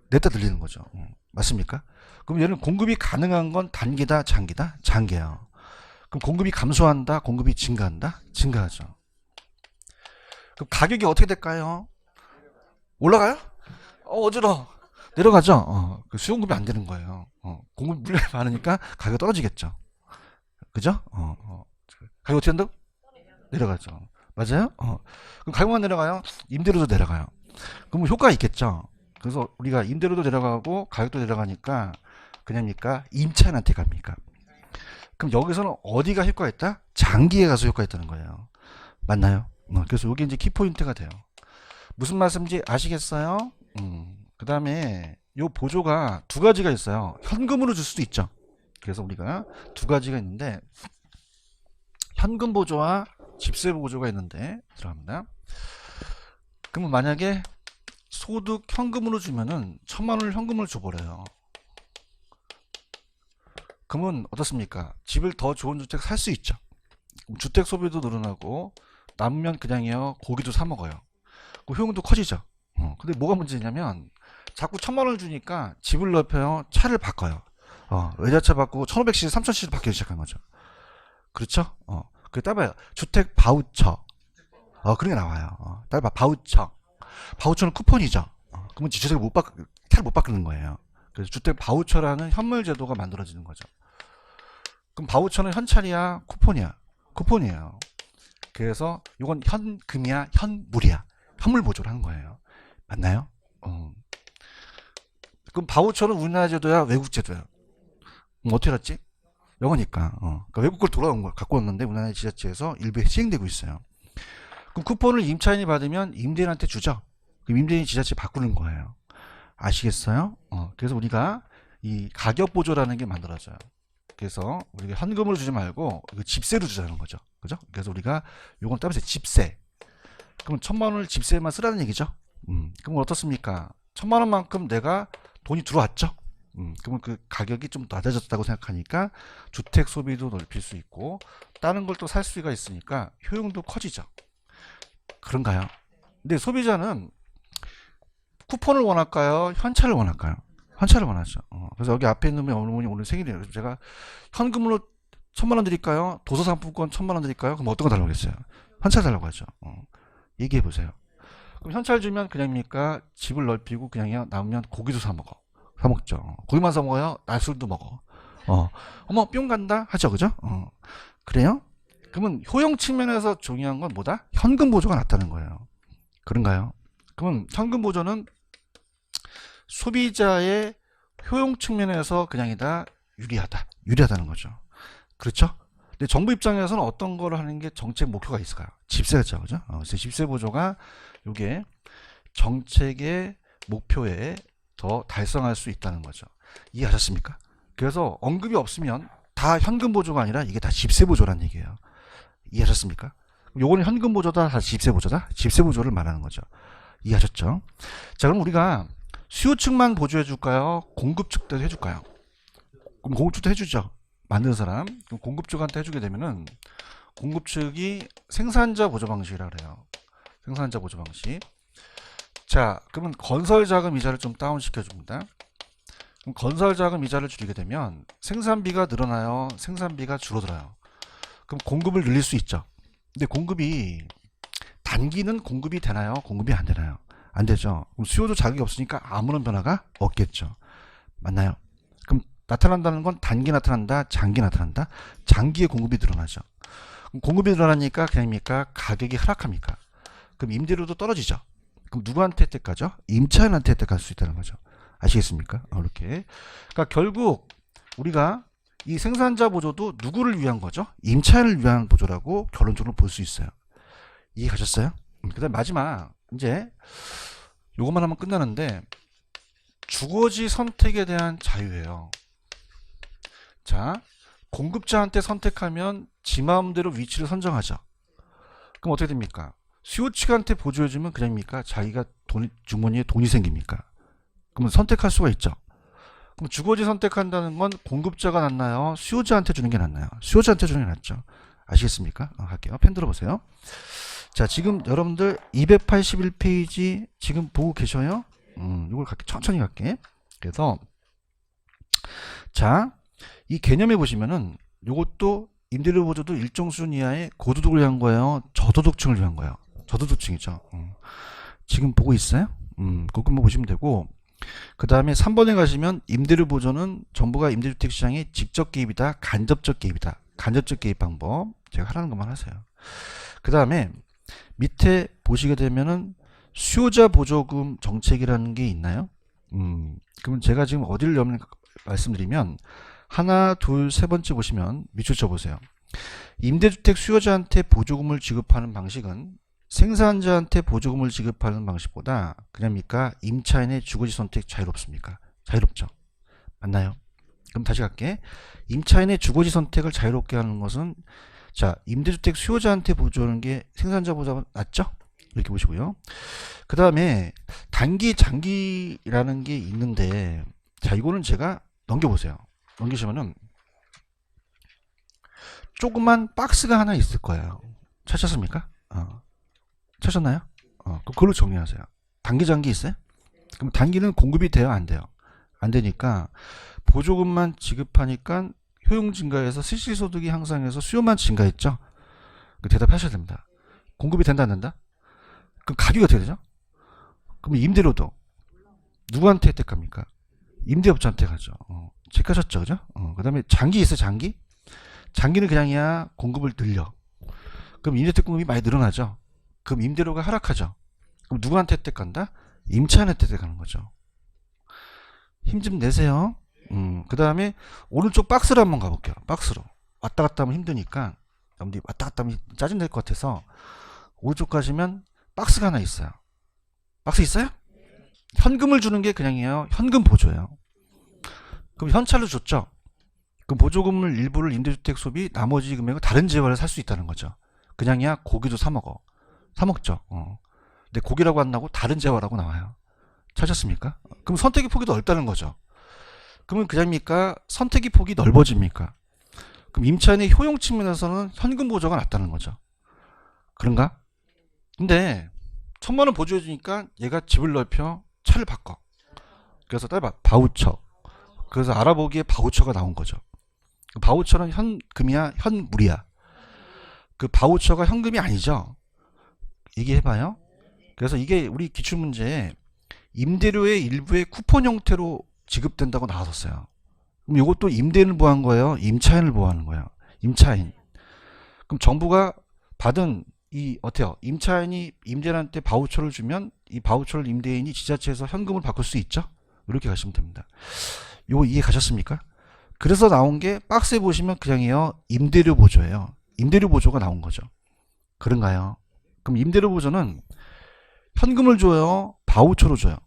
냈다 들리는 거죠. 맞습니까? 그럼 얘는 공급이 가능한 건 단기다, 장기다? 장기예요. 그럼 공급이 감소한다, 공급이 증가한다? 증가하죠. 그럼 가격이 어떻게 될까요? 올라가요? 어지러워. 내려가죠. 그 수요 공급이 안 되는 거예요. 공급 물량이 많으니까 가격이 떨어지겠죠. 그죠? 가격 어떻게 한다고? 내려가죠. 맞아요? 그럼 가격만 내려가요? 임대료도 내려가요. 그럼 효과가 있겠죠. 그래서 우리가 임대료도 내려가고 가격도 내려가니까 그냥입니까? 임차인한테 갑니까? 그럼 여기서는 어디가 효과가 있다? 장기에 가서 효과가 있다는 거예요. 맞나요? 그래서 이게 이제 키포인트가 돼요. 무슨 말씀인지 아시겠어요? 그 다음에 요 보조가 두 가지가 있어요. 현금으로 줄 수도 있죠. 그래서 우리가 두 가지가 있는데 현금 보조와 집세 보조가 있는데 들어갑니다. 그러면 만약에 소득 현금으로 주면은 1,000만 원을 현금을 줘버려요. 그러면 어떻습니까? 집을 더 좋은 주택 살 수 있죠. 주택 소비도 늘어나고 남으면 그냥요 고기도 사 먹어요. 그 효용도 커지죠. 근데 뭐가 문제냐면 자꾸 1,000만 원을 주니까 집을 넓혀요. 차를 바꿔요. 외제차 바꾸고 1,500cc, 3,000cc 바뀌기 시작한 거죠. 그렇죠? 그 따봐요. 주택 바우처. 그런 게 나와요. 따봐 바우처. 바우처는 쿠폰이죠. 그러면 주택을 차를 못 바꾸는 거예요. 그래서 주택 바우처라는 현물 제도가 만들어지는 거죠. 그럼 바우처는 현찰이야, 쿠폰이야? 쿠폰이에요. 그래서 이건 현금이야, 현물이야? 현물 보조를 하는 거예요. 맞나요? 그럼 바우처는 우리나라 제도야, 외국 제도야? 어떻게 알았지? 영어니까. 그러니까 외국 걸 돌아온 걸 갖고 왔는데 우리나라 지자체에서 일부에 시행되고 있어요. 그럼 쿠폰을 임차인이 받으면 임대인한테 주죠. 그럼 임대인이 지자체 바꾸는 거예요. 아시겠어요? 그래서 우리가 이 가격 보조라는 게 만들어져요. 그래서 우리가 현금으로 주지 말고 집세로 주자는 거죠. 그죠? 그래서 우리가 요건 따라서 집세. 그럼 1,000만 원을 집세에만 쓰라는 얘기죠. 그럼 어떻습니까? 1,000만 원만큼 내가 돈이 들어왔죠. 그러면 그 가격이 좀 낮아졌다고 생각하니까 주택 소비도 넓힐 수 있고 다른 걸 또 살 수가 있으니까 효용도 커지죠. 그런가요? 근데 소비자는 쿠폰을 원할까요? 현찰을 원할까요? 현찰을 원하죠. 그래서 여기 앞에 있는 어머니 오늘 생일이에요. 그래서 제가 현금으로 1,000만 원 드릴까요? 도서상품권 1,000만 원 드릴까요? 그럼 어떤 거 달라고 했어요? 현찰 달라고 하죠. 얘기해 보세요. 그럼 현찰 주면 그냥입니까? 집을 넓히고 그냥 남으면 고기도 사 먹어. 사 먹죠. 고기만 사 먹어요? 날술도 먹어. 어머 뿅 간다 하죠. 그죠? 그래요? 그러면 효용 측면에서 중요한 건 뭐다? 현금 보조가 낫다는 거예요. 그런가요? 그러면 현금 보조는 소비자의 효용 측면에서 그냥이다 유리하다는 거죠. 그렇죠? 근데 정부 입장에서는 어떤 거를 하는 게 정책 목표가 있을까요? 집세죠, 그죠? 그래서 집세 보조가 이게 정책의 목표에 더 달성할 수 있다는 거죠. 이해하셨습니까? 그래서 언급이 없으면 다 현금 보조가 아니라 이게 다 집세 보조란 얘기예요. 이해하셨습니까? 요거는 현금 보조다, 다 집세 보조다? 집세 보조를 말하는 거죠. 이해하셨죠? 자, 그럼 우리가 수요 측만 보조해 줄까요? 공급 측도 해줄까요? 그럼 공급 측도 해주죠. 만드는 사람. 그럼 공급 측한테 해주게 되면은 공급 측이 생산자 보조 방식이라 그래요. 생산자 보조 방식. 자, 그러면 건설 자금 이자를 좀 다운 시켜줍니다. 그럼 건설 자금 이자를 줄이게 되면 생산비가 늘어나요? 생산비가 줄어들어요? 그럼 공급을 늘릴 수 있죠. 근데 공급이 단기는 공급이 되나요? 공급이 안 되나요? 안 되죠. 그럼 수요도 자극이 없으니까 아무런 변화가 없겠죠. 맞나요? 그럼 나타난다는 건 단기 나타난다, 장기 나타난다. 장기에 공급이 늘어나죠. 그럼 공급이 늘어나니까 그냥입니까? 가격이 하락합니까? 그럼 임대료도 떨어지죠. 그럼 누구한테 혜택 가죠? 임차인한테 혜택 갈 수 있다는 거죠. 아시겠습니까? 이렇게. 그러니까 결국 우리가 이 생산자 보조도 누구를 위한 거죠? 임차인을 위한 보조라고 결론적으로 볼 수 있어요. 이해 가셨어요? 그 다음 마지막 이제 요것만 하면 끝나는데 주거지 선택에 대한 자유예요. 자, 공급자한테 선택하면 지 마음대로 위치를 선정하죠. 그럼 어떻게 됩니까? 수요 측한테 보조해주면 그냥입니까? 자기가 주머니에 돈이 생깁니까? 그러면 선택할 수가 있죠. 그럼 주거지 선택한다는 건 공급자가 낫나요? 수요자한테 주는 게 낫나요? 수요자한테 주는 게 낫죠. 아시겠습니까? 할게요. 펜 들어보세요. 자, 지금 여러분들 281페이지 지금 보고 계셔요? 이걸 갈게. 천천히 갈게. 그래서 자, 이 개념에 보시면은 요것도 임대료 보조도 일정 수준 이하의 고소득을 위한 거예요? 저소득층을 위한 거예요? 저소득층이죠. 지금 보고 있어요? 그것만 보시면 되고, 그 다음에 3번에 가시면 임대료 보조는 정부가 임대주택 시장에 직접 개입이다, 간접적 개입이다. 간접적 개입 방법 제가 하라는 것만 하세요. 그 다음에 밑에 보시게 되면은 수요자 보조금 정책이라는 게 있나요? 그러면 제가 지금 어디를 말씀드리면 하나, 둘, 세 번째 보시면 밑줄 쳐보세요. 임대주택 수요자한테 보조금을 지급하는 방식은 생산자한테 보조금을 지급하는 방식보다 그냥입니까? 임차인의 주거지 선택 자유롭습니까? 자유롭죠. 맞나요? 그럼 다시 갈게. 임차인의 주거지 선택을 자유롭게 하는 것은 자, 임대주택 수요자한테 보조하는 게 생산자보다 낫죠? 이렇게 보시고요. 그 다음에 단기, 장기라는 게 있는데 자, 이거는 제가 넘겨보세요. 넘기시면은 조그만 박스가 하나 있을 거예요. 찾았습니까? 찾았나요? 그걸로 정리하세요. 단기, 장기 있어요? 그럼 단기는 공급이 돼요? 안 돼요? 안 되니까 보조금만 지급하니까 효용 증가해서 실질소득이 향상해서 수요만 증가했죠? 대답하셔야 됩니다. 공급이 된다, 안 된다? 그럼 가격이 어떻게 되죠? 그럼 임대료도 누구한테 혜택합니까? 임대업자한테 가죠. 체크하셨죠? 그죠? 그 다음에 장기 있어요, 장기? 장기는 그냥이야 공급을 늘려. 그럼 임대주택 공급이 많이 늘어나죠? 그럼 임대료가 하락하죠? 그럼 누구한테 혜택 간다? 임차인한테 혜택 가는 거죠. 힘 좀 내세요. 그 다음에 오른쪽 박스로 한번 가볼게요. 박스로. 왔다 갔다 하면 힘드니까 여러분들이 왔다 갔다 하면 짜증날 것 같아서 오른쪽 가시면 박스가 하나 있어요. 박스 있어요? 현금을 주는 게 그냥이에요. 현금 보조예요. 그럼 현찰로 줬죠? 그럼 보조금을 일부를 임대주택 소비 나머지 금액을 다른 재화를 살 수 있다는 거죠. 그냥이야 고기도 사 먹어. 사 먹죠. 근데 고기라고 안 나오고 다른 재화라고 나와요. 찾았습니까? 그럼 선택의 폭이 넓다는 거죠. 그러면 그냥입니까? 선택의 폭이 넓어집니까? 그럼 임차인의 효용 측면에서는 현금 보조가 낫다는 거죠. 그런가? 근데 1,000만 원 보조해 주니까 얘가 집을 넓혀 차를 바꿔. 그래서 따라 바우처. 그래서 알아보기에 바우처가 나온 거죠. 바우처는 현금이야, 현물이야. 그 바우처가 현금이 아니죠. 얘기해봐요. 그래서 이게 우리 기출문제에 임대료의 일부의 쿠폰 형태로 지급된다고 나왔었어요. 그럼 이것도 임대인을 보호한 거예요? 임차인을 보호하는 거예요? 임차인. 그럼 정부가 받은 이 어때요? 임차인이 임대인한테 바우처를 주면 이 바우처를 임대인이 지자체에서 현금을 바꿀 수 있죠? 이렇게 가시면 됩니다. 요거 이해 가셨습니까? 그래서 나온 게 박스에 보시면 그냥이요. 임대료 보조예요. 임대료 보조가 나온 거죠. 그런가요? 그럼 임대료 보조는 현금을 줘요? 바우처로 줘요?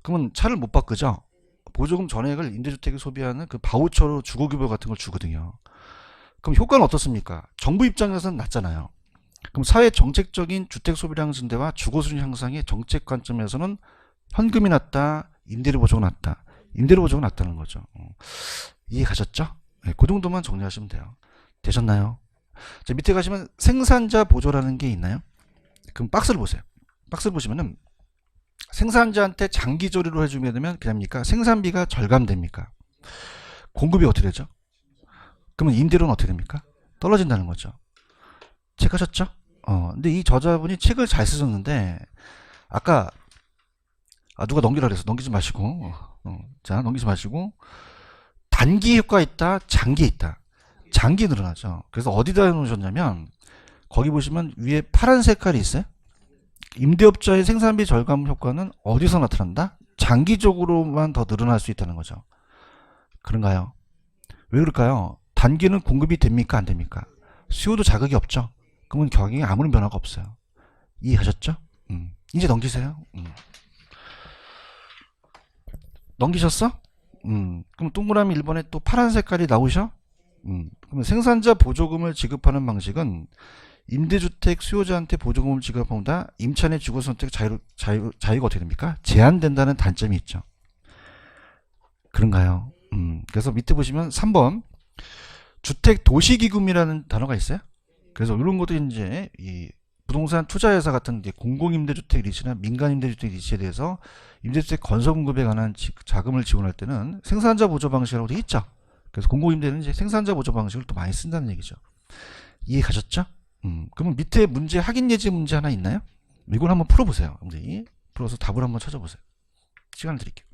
그러면 차를 못 바꾸죠? 보조금 전액을 임대주택에 소비하는 그 바우처로 주거급여 같은 걸 주거든요. 그럼 효과는 어떻습니까? 정부 입장에서는 낮잖아요. 그럼 사회 정책적인 주택 소비량 증대와 주거 수준 향상의 정책 관점에서는 현금이 낮다, 임대료 보조가 낮다. 임대료 보조가 낮다는 거죠. 이해 가셨죠? 네, 그 정도만 정리하시면 돼요. 되셨나요? 자, 밑에 가시면 생산자 보조라는 게 있나요? 그럼 박스를 보세요. 박스를 보시면은 생산자한테 장기 조리로 해주게 되면 그럽니까? 생산비가 절감됩니까? 공급이 어떻게 되죠? 그러면 임대료는 어떻게 됩니까? 떨어진다는 거죠. 체크하셨죠? 근데 이 저자분이 책을 잘 쓰셨는데 아까 누가 넘기라 그래서 넘기지 마시고 자 넘기지 마시고 단기 효과 있다, 장기 있다. 장기 늘어나죠. 그래서 어디다 놓으셨냐면 거기 보시면 위에 파란 색깔이 있어요. 임대업자의 생산비 절감 효과는 어디서 나타난다? 장기적으로만 더 늘어날 수 있다는 거죠. 그런가요? 왜 그럴까요? 단기는 공급이 됩니까? 안 됩니까? 수요도 자극이 없죠. 그러면 경영에 아무런 변화가 없어요. 이해하셨죠? 이제 넘기세요. 넘기셨어? 그럼 동그라미 1번에 또 파란 색깔이 나오셔? 그럼 생산자 보조금을 지급하는 방식은 임대주택 수요자한테 보조금을 지급합니다. 임차인의 주거 선택 자유가 어떻게 됩니까? 제한된다는 단점이 있죠. 그런가요? 그래서 밑에 보시면 3번 주택 도시기금이라는 단어가 있어요. 그래서 이런 것도 이제 이 부동산 투자회사 같은 이제 공공임대주택 리츠나 민간임대주택 리츠에 대해서 임대주택 건설 공급에 관한 자금을 지원할 때는 생산자 보조 방식이라고 되어 있죠. 그래서 공공임대는 이제 생산자 보조 방식을 또 많이 쓴다는 얘기죠. 이해 가셨죠? 그러면 밑에 문제 확인 예제 문제 하나 있나요? 이걸 한번 풀어보세요. 선생님. 풀어서 답을 한번 찾아보세요. 시간을 드릴게요.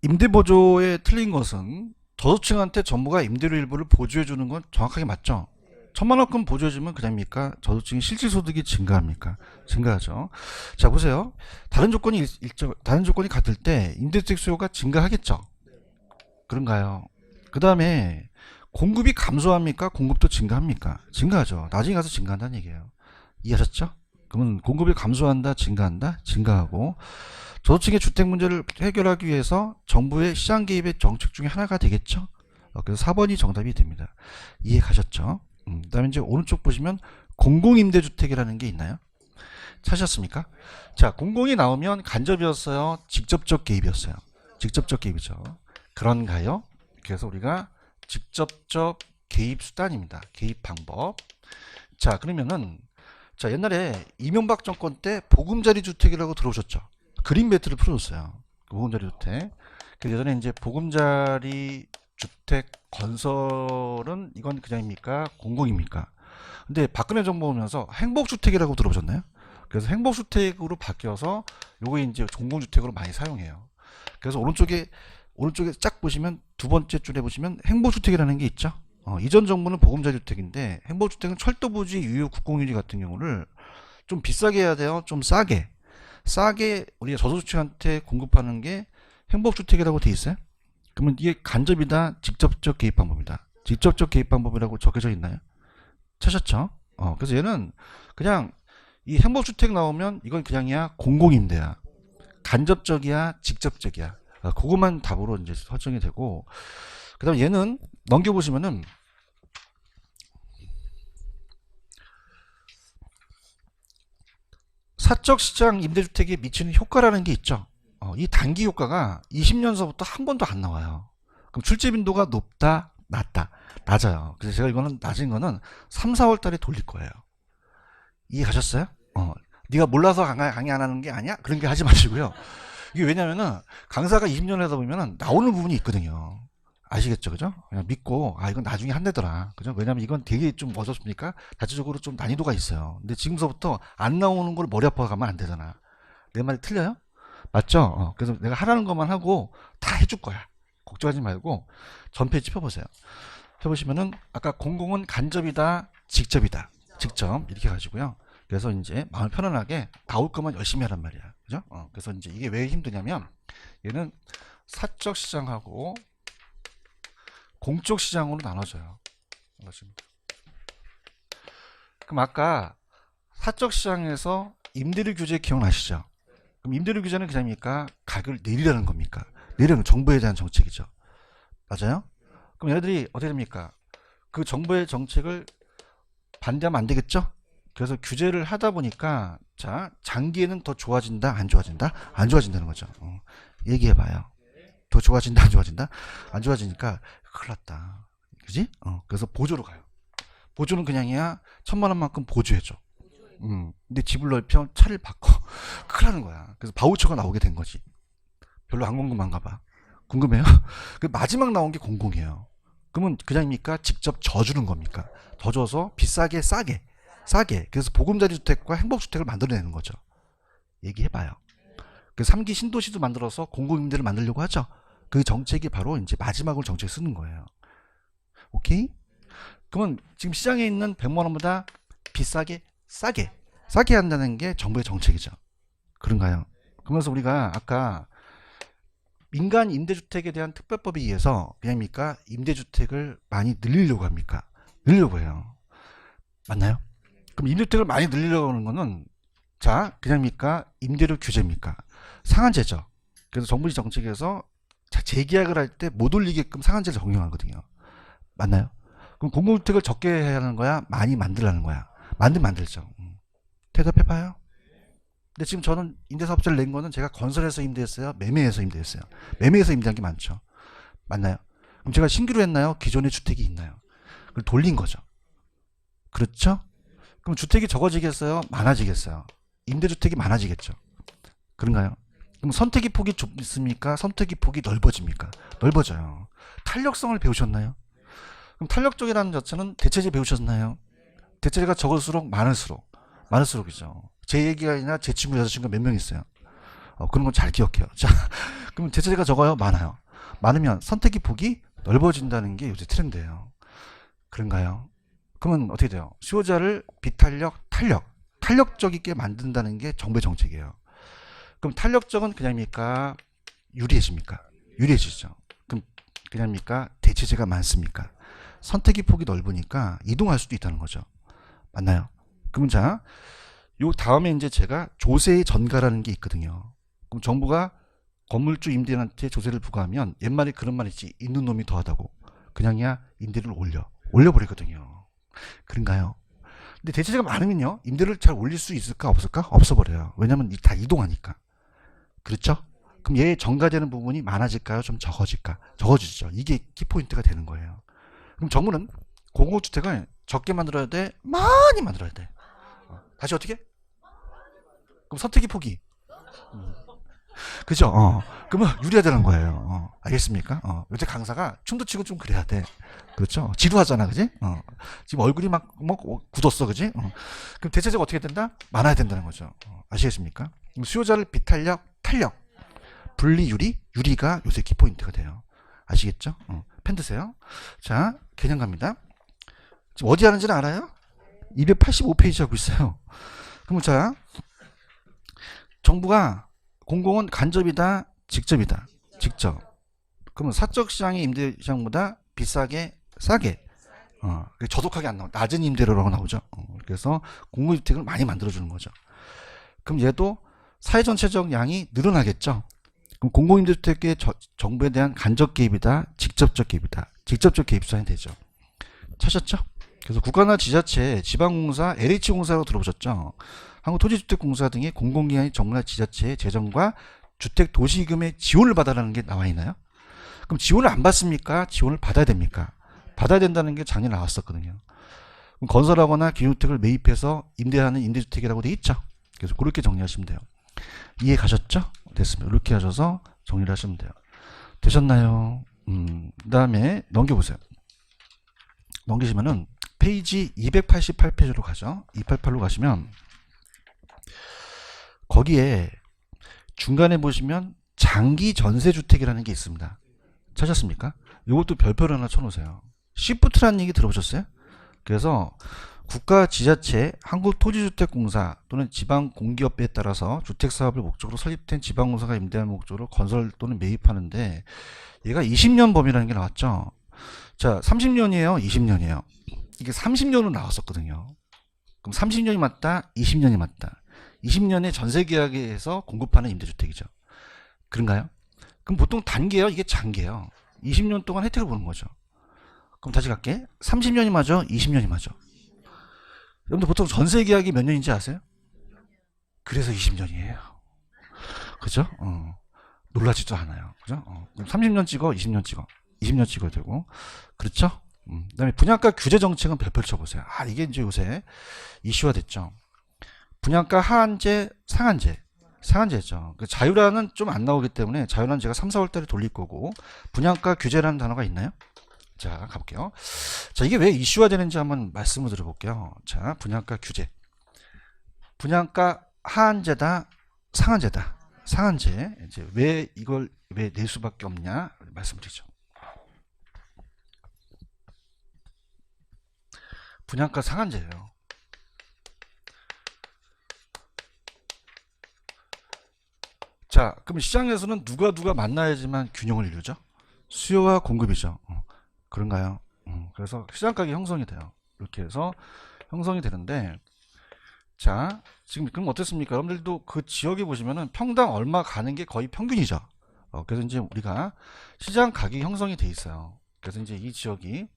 임대보조에 틀린 것은 저소득층한테 정부가 임대료 일부를 보조해주는 건 정확하게 맞죠? 1,000만원권 보조해주면 그냥입니까? 저소득층의 실질소득이 증가합니까? 증가하죠. 자 보세요. 다른 조건이 다른 조건이 같을 때 임대주택 수요가 증가하겠죠? 그런가요? 그 다음에 공급이 감소합니까? 공급도 증가합니까? 증가하죠. 나중에 가서 증가한다는 얘기예요. 이해하셨죠? 그러면 공급이 감소한다, 증가한다, 증가하고 저소득층의 주택 문제를 해결하기 위해서 정부의 시장 개입의 정책 중에 하나가 되겠죠. 그래서 4번이 정답이 됩니다. 이해 가셨죠? 그 다음에 이제 오른쪽 보시면 공공임대주택이라는 게 있나요? 찾으셨습니까? 자, 공공이 나오면 간접이었어요? 직접적 개입이었어요? 직접적 개입이죠. 그런가요? 그래서 우리가 직접적 개입 수단입니다. 개입 방법. 자, 그러면은 자 옛날에 이명박 정권 때 보금자리 주택이라고 들어오셨죠? 그린벨트를 풀어줬어요. 보금자리 주택. 그 예전에 이제 보금자리 주택 건설은 이건 그냥입니까? 공공입니까? 근데 박근혜 정부 오면서 행복주택이라고 들어보셨나요? 그래서 행복주택으로 바뀌어서 요거 이제 공공주택으로 많이 사용해요. 그래서 오른쪽에 쫙 보시면 두 번째 줄에 보시면 행복주택이라는 게 있죠. 이전 정부는 보금자리 주택인데 행복주택은 철도부지, 유휴, 국공유지 같은 경우를 좀 비싸게 해야 돼요. 좀 싸게 우리가 저소득층한테 공급하는 게 행복주택이라고 돼 있어요. 그러면 이게 간접이다, 직접적 개입 방법이다. 직접적 개입 방법이라고 적혀져 있나요? 찾았죠? 그래서 얘는 그냥 이 행복주택 나오면 이건 그냥이야 공공임대야. 간접적이야, 직접적이야. 그것만 답으로 이제 설정이 되고, 그 다음에 얘는 넘겨보시면은 사적시장 임대주택에 미치는 효과라는 게 있죠. 이 단기 효과가 20년서부터 한 번도 안 나와요. 그럼 출제 빈도가 높다, 낮다, 낮아요. 그래서 제가 이거는 낮은 거는 3, 4월 달에 돌릴 거예요. 이해 가셨어요? 네가 몰라서 강의 안 하는 게 아니야? 그런 게 하지 마시고요. 이게 왜냐면은 강사가 20년 하다 보면은 나오는 부분이 있거든요. 아시겠죠? 그죠? 그냥 믿고, 이건 나중에 한대더라. 그죠? 왜냐면 이건 되게 좀 어렵습니까? 자체적으로 좀 난이도가 있어요. 근데 지금서부터 안 나오는 걸 머리 아파 가면 안 되잖아. 내 말이 틀려요? 맞죠? 그래서 내가 하라는 것만 하고 다 해줄 거야. 걱정하지 말고 전페이지 펴보세요. 펴보시면은 아까 공공은 간접이다, 직접이다. 직접 이렇게 가지고요. 그래서 이제 마음 편안하게 나올 것만 열심히 하란 말이야. 그죠? 그래서 이제 이게 왜 힘드냐면 얘는 사적 시장하고 공적 시장으로 나눠져요. 그럼 아까 사적 시장에서 임대료 규제 기억나시죠? 그럼 임대료 규제는 그냥입니까? 가격을 내리라는 겁니까? 내리는 정부에 대한 정책이죠. 맞아요? 그럼 얘네들이 어떻게 됩니까? 그 정부의 정책을 반대하면 안 되겠죠? 그래서 규제를 하다 보니까 자 장기에는 더 좋아진다 안 좋아진다 안 좋아진다는 거죠. 얘기해봐요. 더 좋아진다 안 좋아진다 안 좋아지니까 큰일 났다. 그지? 그래서 보조로 가요. 보조는 그냥이야 1,000만 원만큼 보조해줘. 근데 집을 넓혀 차를 바꿔 큰일 나는 거야. 그래서 바우처가 나오게 된 거지. 별로 안 궁금한가 봐. 궁금해요? 그 마지막 나온 게 공공이에요. 그러면 그냥입니까? 직접 져주는 겁니까? 더 줘서 비싸게 싸게 그래서 보금자리 주택과 행복주택을 만들어내는 거죠. 얘기해봐요. 그 3기 신도시도 만들어서 공공임대를 만들려고 하죠. 그 정책이 바로 이제 마지막으로 정책 쓰는 거예요. 오케이? 그러면 지금 시장에 있는 100만 원보다 비싸게 싸게 한다는 게 정부의 정책이죠. 그런가요? 그러면서 우리가 아까 민간 임대주택에 대한 특별법에 의해서 그냥입니까? 임대주택을 많이 늘리려고 합니까? 늘리려고 해요. 맞나요? 그럼 임대주택을 많이 늘리려고 하는 거는 자 그냥입니까? 임대료 규제입니까? 상한제죠. 그래서 정부 정책에서 재계약을 할 때 못 올리게끔 상한제를 적용하거든요. 맞나요? 그럼 공공주택을 적게 해야 하는 거야? 많이 만들라는 거야? 만들죠. 대답해봐요. 근데 지금 저는 임대사업자를 낸 거는 제가 건설해서 임대했어요? 매매해서 임대했어요? 매매해서 임대한 게 많죠. 맞나요? 그럼 제가 신규로 했나요? 기존의 주택이 있나요? 그걸 돌린 거죠. 그렇죠? 그럼 주택이 적어지겠어요? 많아지겠어요? 임대주택이 많아지겠죠. 그런가요? 그럼 선택의 폭이 좁습니까? 선택의 폭이 넓어집니까? 넓어져요. 탄력성을 배우셨나요? 그럼 탄력적이라는 자체는 대체제 배우셨나요? 대체제가 적을수록 많을수록이죠. 제 얘기가 아니라 제 친구 여자친구가 몇 명 있어요. 그런 건 잘 기억해요. 자, 그러면 대체제가 적어요? 많아요. 많으면 선택의 폭이 넓어진다는 게 요새 트렌드예요. 그런가요? 그러면 어떻게 돼요? 수요자를 탄력적이게 만든다는 게 정부의 정책이에요. 그럼 탄력적은 그냥입니까? 유리해집니까? 유리해지죠. 그럼 그냥입니까? 대체제가 많습니까? 선택의 폭이 넓으니까 이동할 수도 있다는 거죠. 맞나요? 그럼 자, 요 다음에 이제 제가 조세의 전가라는 게 있거든요. 그럼 정부가 건물주 임대인한테 조세를 부과하면 옛말에 그런 말 있지. 있는 놈이 더하다고. 그냥이야 임대를 올려버리거든요. 그런가요? 근데 대체제가 많으면요. 임대를 잘 올릴 수 있을까 없을까? 없어버려요. 왜냐면 다 이동하니까. 그렇죠? 그럼 얘 전가되는 부분이 많아질까요? 좀 적어질까? 적어지죠. 이게 키포인트가 되는 거예요. 그럼 정부는 공공주택을 적게 만들어야 돼? 많이 만들어야 돼? 다시 어떻게? 그럼 선택의 폭이 그죠? 그러면 유리하다는 거예요. 알겠습니까? 요새 강사가 춤도 추고 좀 그래야 돼. 그렇죠? 지루하잖아, 그지? 지금 얼굴이 막 굳었어, 그지? 그럼 대체제가 어떻게 된다? 많아야 된다는 거죠. 아시겠습니까? 수요자를 비탄력, 탄력, 분리 유리가 요새 키포인트가 돼요. 아시겠죠? 펜 드세요. 자, 개념 갑니다. 지금 어디 하는지는 알아요? 285페이지 하고 있어요. 그럼 자, 정부가 공공은 간접이다, 직접이다. 직접. 그러면 사적 시장의 임대 시장보다 비싸게, 싸게. 저속하게 안 나와. 낮은 임대료라고 나오죠. 그래서 공공주택을 많이 만들어주는 거죠. 그럼 얘도 사회 전체적 양이 늘어나겠죠. 그럼 공공임대주택의 정부에 대한 간접 개입이다, 직접적 개입이다. 직접적 개입 수단이 되죠. 찾았죠? 그래서 국가나 지자체, 지방공사, LH공사라고 들어보셨죠? 한국토지주택공사 등의 공공기관이 정부나 지자체의 재정과 주택도시기금의 지원을 받아라는 게 나와 있나요? 그럼 지원을 안 받습니까? 지원을 받아야 됩니까? 받아야 된다는 게 작년에 나왔었거든요. 그럼 건설하거나 기존주택을 매입해서 임대하는 임대주택이라고 돼 있죠? 그래서 그렇게 정리하시면 돼요. 이해 가셨죠? 됐습니다. 이렇게 하셔서 정리를 하시면 돼요. 되셨나요? 그 다음에 넘겨보세요. 넘기시면은 페이지 288페이지로 가죠. 288로 가시면 거기에 중간에 보시면 장기 전세주택이라는 게 있습니다. 찾았습니까? 이것도 별표를 하나 쳐놓으세요. 시프트라는 얘기 들어보셨어요? 그래서 국가, 지자체, 한국토지주택공사 또는 지방공기업에 따라서 주택사업을 목적으로 설립된 지방공사가 임대하는 목적으로 건설 또는 매입하는데 얘가 20년 범위라는 게 나왔죠. 자, 30년이에요? 20년이에요? 이게 30년으로 나왔었거든요. 그럼 30년이 맞다? 20년이 맞다? 20년에 전세계약에서 공급하는 임대주택이죠. 그런가요? 그럼 보통 단계요? 이게 장계요. 20년 동안 혜택을 보는 거죠. 그럼 다시 갈게. 30년이 맞아? 20년이 맞아? 여러분들 보통 전세 계약이 몇 년인지 아세요? 그래서 20년이에요. 그죠? 놀라지도 않아요. 그죠? 그럼 30년 찍어, 20년 찍어. 20년 찍어야 되고. 그렇죠? 그다음에 분양가 규제 정책은 별표 쳐보세요. 아, 이게 이제 요새 이슈화 됐죠. 분양가 하한제, 상한제. 상한제죠. 그 자유란은 좀 안 나오기 때문에 자유란 제가 3, 4월 달에 돌릴 거고, 분양가 규제라는 단어가 있나요? 자, 가볼게요. 자, 이게 왜 이슈화 되는지 한번 말씀을 드려볼게요. 자, 분양가 규제. 분양가 하한제다, 상한제다. 상한제. 이제 왜 이걸 왜 낼 수밖에 없냐 말씀드리죠. 분양가 상한제예요. 자, 그럼 시장에서는 누가 만나야지만 균형을 이루죠? 수요와 공급이죠. 그런가요? 그래서 시장 가격이 형성이 돼요. 이렇게 해서 형성이 되는데, 자, 지금 그럼 어떻습니까? 여러분들도 그 지역에 보시면은 평당 얼마 가는 게 거의 평균이죠. 그래서 이제 우리가 시장 가격이 형성이 돼 있어요. 그래서 이제 이 지역이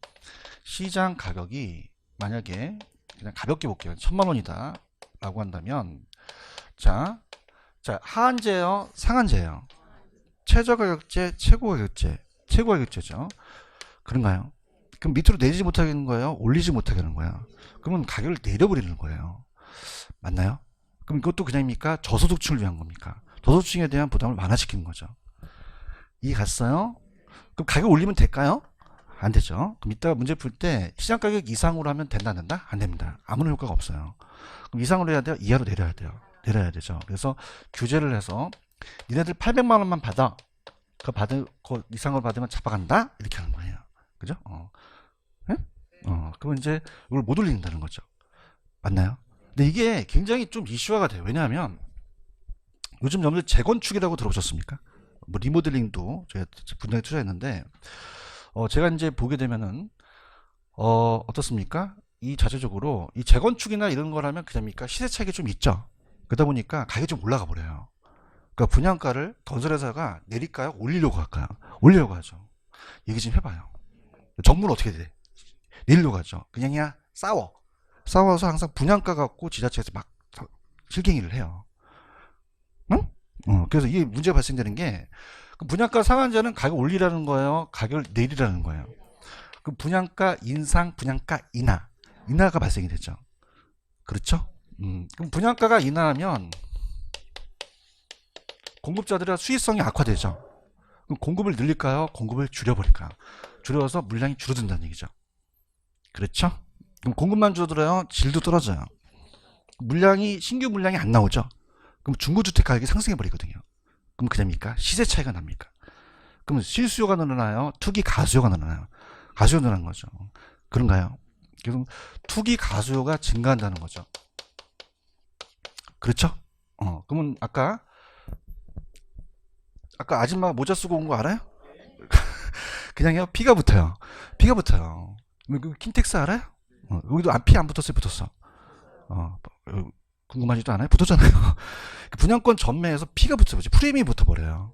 시장 가격이 만약에 그냥 가볍게 볼게요. 1000만 원이다 라고 한다면, 자, 하한제요, 상한제요. 최저가격제, 최고가격제, 최고가격제죠. 그런가요? 그럼 밑으로 내리지 못하게 하는 거예요? 올리지 못하게 하는 거예요? 그러면 가격을 내려버리는 거예요. 맞나요? 그럼 이것도 그냥입니까? 저소득층을 위한 겁니까? 저소득층에 대한 부담을 완화시키는 거죠. 이해 갔어요? 그럼 가격 올리면 될까요? 안 되죠. 그럼 이따가 문제 풀 때 시장 가격 이상으로 하면 된다, 안 된다? 안 됩니다. 아무런 효과가 없어요. 그럼 이상으로 해야 돼요? 이하로 내려야 돼요. 내려야 되죠. 그래서 규제를 해서 니네들 800만 원만 받아. 그 이상으로 받으면 잡아간다? 이렇게 하는 거예요. 그죠? 예? 그러면 이제 이걸 못 올린다는 거죠. 맞나요? 근데 이게 굉장히 좀 이슈화가 돼요. 왜냐하면 요즘 여러분들 재건축이라고 들어보셨습니까? 뭐 리모델링도 제가 분야에 투자했는데, 제가 이제 보게 되면은 어떻습니까? 이 자체적으로 이 재건축이나 이런 거라면 그냥입니까? 시세 차익이 좀 있죠. 그러다 보니까 가격이 좀 올라가 버려요. 그러니까 분양가를 건설회사가 내릴까요? 올리려고 할까요? 올리려고 하죠. 얘기 좀 해봐요. 정부는 어떻게 돼? 내리려고 하죠. 그냥이야 싸워서 항상 분양가 갖고 지자체에서 막 실갱이를 해요. 응? 그래서 이게 문제가 발생되는 게, 분양가 상한제는 가격 올리라는 거예요? 가격을 내리라는 거예요? 그 분양가 인상, 분양가 인하가 발생이 되죠. 그렇죠? 그럼 분양가가 인하하면 공급자들의 수익성이 악화되죠. 그럼 공급을 늘릴까요? 공급을 줄여버릴까요? 줄여서 물량이 줄어든다는 얘기죠. 그렇죠? 그럼 공급만 줄어들어요? 질도 떨어져요. 신규 물량이 안 나오죠. 그럼 중고주택 가격이 상승해 버리거든요. 그럼 그냥입니까? 시세 차이가 납니까? 그럼 실수요가 늘어나요? 투기 가수요가 늘어나요? 가수요가 늘어난 거죠. 그런가요? 그럼 투기 가수요가 증가한다는 거죠. 그렇죠? 그러면 아까 아줌마 모자 쓰고 온 거 알아요? 그냥요, 피가 붙어요. 그 킨텍스 알아요? 여기도 피 안 붙었어요, 붙었어. 궁금하지도 않아요? 붙었잖아요. 분양권 전매에서 피가 붙어버리죠. 프리미엄이 붙어버려요.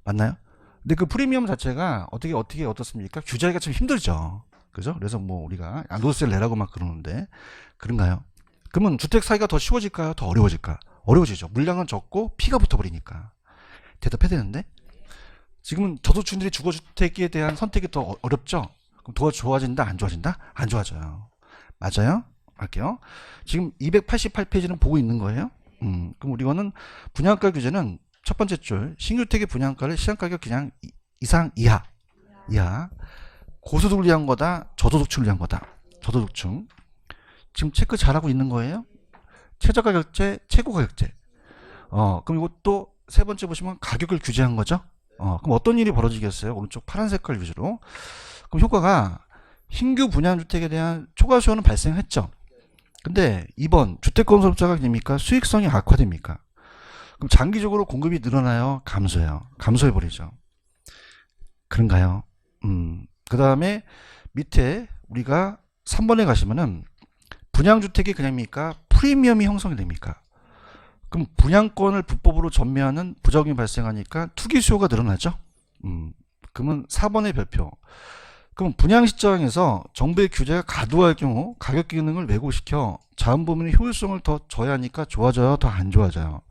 맞나요? 근데 그 프리미엄 자체가 어떻게 어떻습니까? 규제하기가 좀 힘들죠. 그죠? 그래서 뭐 우리가 양도세를 내라고 막 그러는데, 그런가요? 그러면 주택 사기가 더 쉬워질까요? 더 어려워질까요? 어려워지죠. 물량은 적고 피가 붙어버리니까. 대답해야 되는데, 지금은 저소득층들이 주거주택에 대한 선택이 더 어렵죠? 그럼 더 좋아진다, 안 좋아진다? 안 좋아져요. 맞아요? 할게요. 지금 288페이지는 보고 있는 거예요. 그럼 우리는 분양가 규제는 첫 번째 줄, 신규주택의 분양가를 시장가격 그냥 이상 이하. 고소득을 위한 거다, 저소득층을 위한 거다. 저소득층. 지금 체크 잘하고 있는 거예요. 최저가격제, 최고가격제. 그럼 이것도 세 번째 보시면 가격을 규제한 거죠. 그럼 어떤 일이 벌어지겠어요? 오른쪽 파란 색깔 위주로. 그럼 효과가 신규 분양주택에 대한 초과 수요는 발생했죠. 근데 이번 주택건설업자가 됩니까? 수익성이 악화됩니까? 그럼 장기적으로 공급이 늘어나요? 감소해요? 감소해버리죠. 그런가요? 그 다음에 밑에 우리가 3번에 가시면은 분양주택이 그냥입니까? 프리미엄이 형성이 됩니까? 그럼 분양권을 불법으로 전매하는 부작용이 발생하니까 투기 수요가 늘어나죠. 그러면 4번의 별표. 그럼 분양 시장에서 정부의 규제가 과도할 경우 가격 기능을 왜곡시켜 자본 부문의 효율성을 더 저해하니까 좋아져요, 더 안 좋아져요?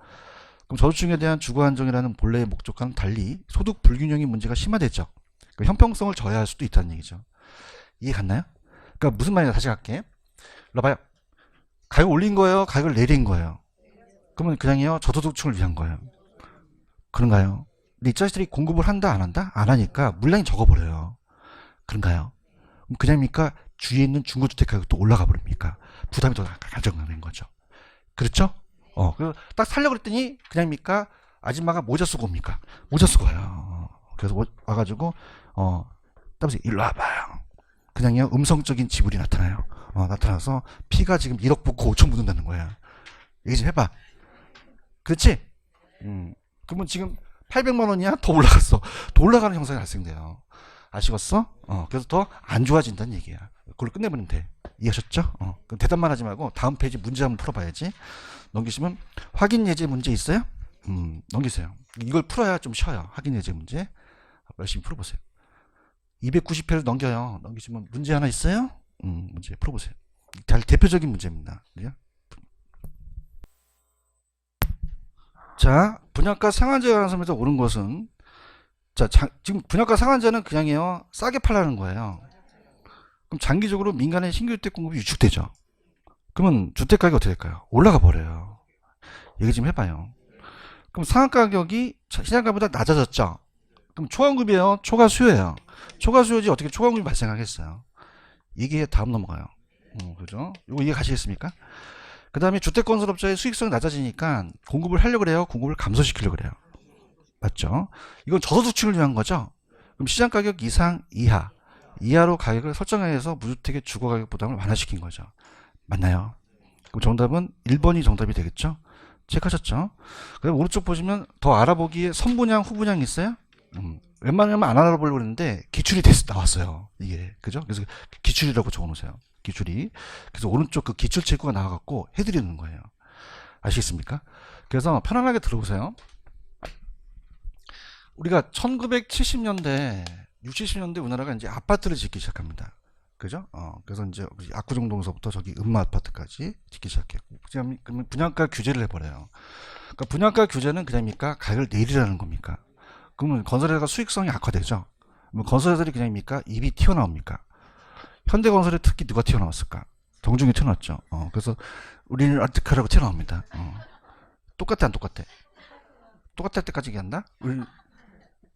그럼 저소득층에 대한 주거 안정이라는 본래의 목적과는 달리 소득 불균형의 문제가 심화되죠. 그 형평성을 저해할 수도 있다는 얘기죠. 이해 갔나요? 그러니까 무슨 말이냐, 다시 갈게. 일로 봐요. 가격 올린 거예요, 가격을 내린 거예요? 그러면 그냥요, 저소득층을 위한 거예요. 그런가요? 근데 이 자식들이 공급을 한다, 안 한다? 안 하니까 물량이 적어버려요. 그런가요? 그럼 그냥입니까? 주위에 있는 중고주택 가격도 올라가 버립니까? 부담이 더 가져가는 거죠. 그렇죠? 딱 살려고 그랬더니 그냥입니까? 아줌마가 모자 쓰고 옵니까? 모자 쓰고 와요. 그래서 와가지고 따보세요. 일로 와봐요. 그냥요, 음성적인 지불이 나타나요. 나타나서 피가 지금 1억 붓고 5천 묻는다는 거야. 얘기 좀 해봐. 그렇지? 그러면 지금 800만 원이야? 더 올라갔어. 더 올라가는 형상이 발생돼요. 아시겠어? 그래서 더 안 좋아진다는 얘기야. 그걸 끝내버리면 돼. 이해하셨죠? 그럼 대답만 하지 말고 다음 페이지 문제 한번 풀어봐야지. 넘기시면 확인 예제 문제 있어요? 넘기세요. 이걸 풀어야 좀 쉬어요. 확인 예제 문제. 열심히 풀어보세요. 290회를 넘겨요. 넘기시면 문제 하나 있어요? 문제 풀어보세요. 잘 대표적인 문제입니다. 그죠? 자, 분양가 상한제 관점에서 오른 것은, 자, 지금 분양가 상한제는 그냥요, 싸게 팔라는 거예요. 그럼 장기적으로 민간의 신규 주택 공급이 위축되죠. 그러면 주택 가격이 어떻게 될까요? 올라가 버려요. 얘기 좀 해봐요. 그럼 상한 가격이 시장가보다 낮아졌죠. 그럼 초과공급이에요, 초과 수요예요. 초과 수요지 어떻게 초과공급이 발생하겠어요? 이게 다음 넘어가요. 그죠? 이거 이해 가시겠습니까? 그 다음에 주택건설업자의 수익성이 낮아지니까 공급을 하려고 그래요, 공급을 감소시키려고 그래요. 맞죠? 이건 저소득층을 위한 거죠. 그럼 시장가격 이상 이하로 가격을 설정해서 무주택의 주거가격 부담을 완화시킨 거죠. 맞나요? 그럼 정답은 1번이 정답이 되겠죠? 체크하셨죠? 그 다음 오른쪽 보시면 더 알아보기에 선분양 후분양이 있어요. 웬만하면 안 알아보려고 했는데 기출이 나왔어요. 이게 그죠? 그래서 기출이라고 적어놓으세요. 기출이. 그래서 오른쪽 그 기출 체크가 나와갖고 해드리는 거예요. 아시겠습니까? 그래서 편안하게 들어보세요. 우리가 1970년대 60, 70년대 우리나라가 이제 아파트를 짓기 시작합니다. 그죠? 그래서 이제 압구정동서부터 저기 음마 아파트까지 짓기 시작했고, 그러면 분양가 규제를 해버려요. 그러니까 분양가 규제는 그냥입니까? 가격을 내리라는 겁니까? 그러면 건설회사가 수익성이 악화되죠. 그럼 건설회사들이 그냥입니까? 입이 튀어나옵니까? 현대건설에 특히 누가 튀어나왔을까? 정중히 튀어나왔죠. 그래서 우리는 어떡하라고 튀어나옵니다. 똑같아, 안 똑같아? 똑같을 때까지 얘기한다?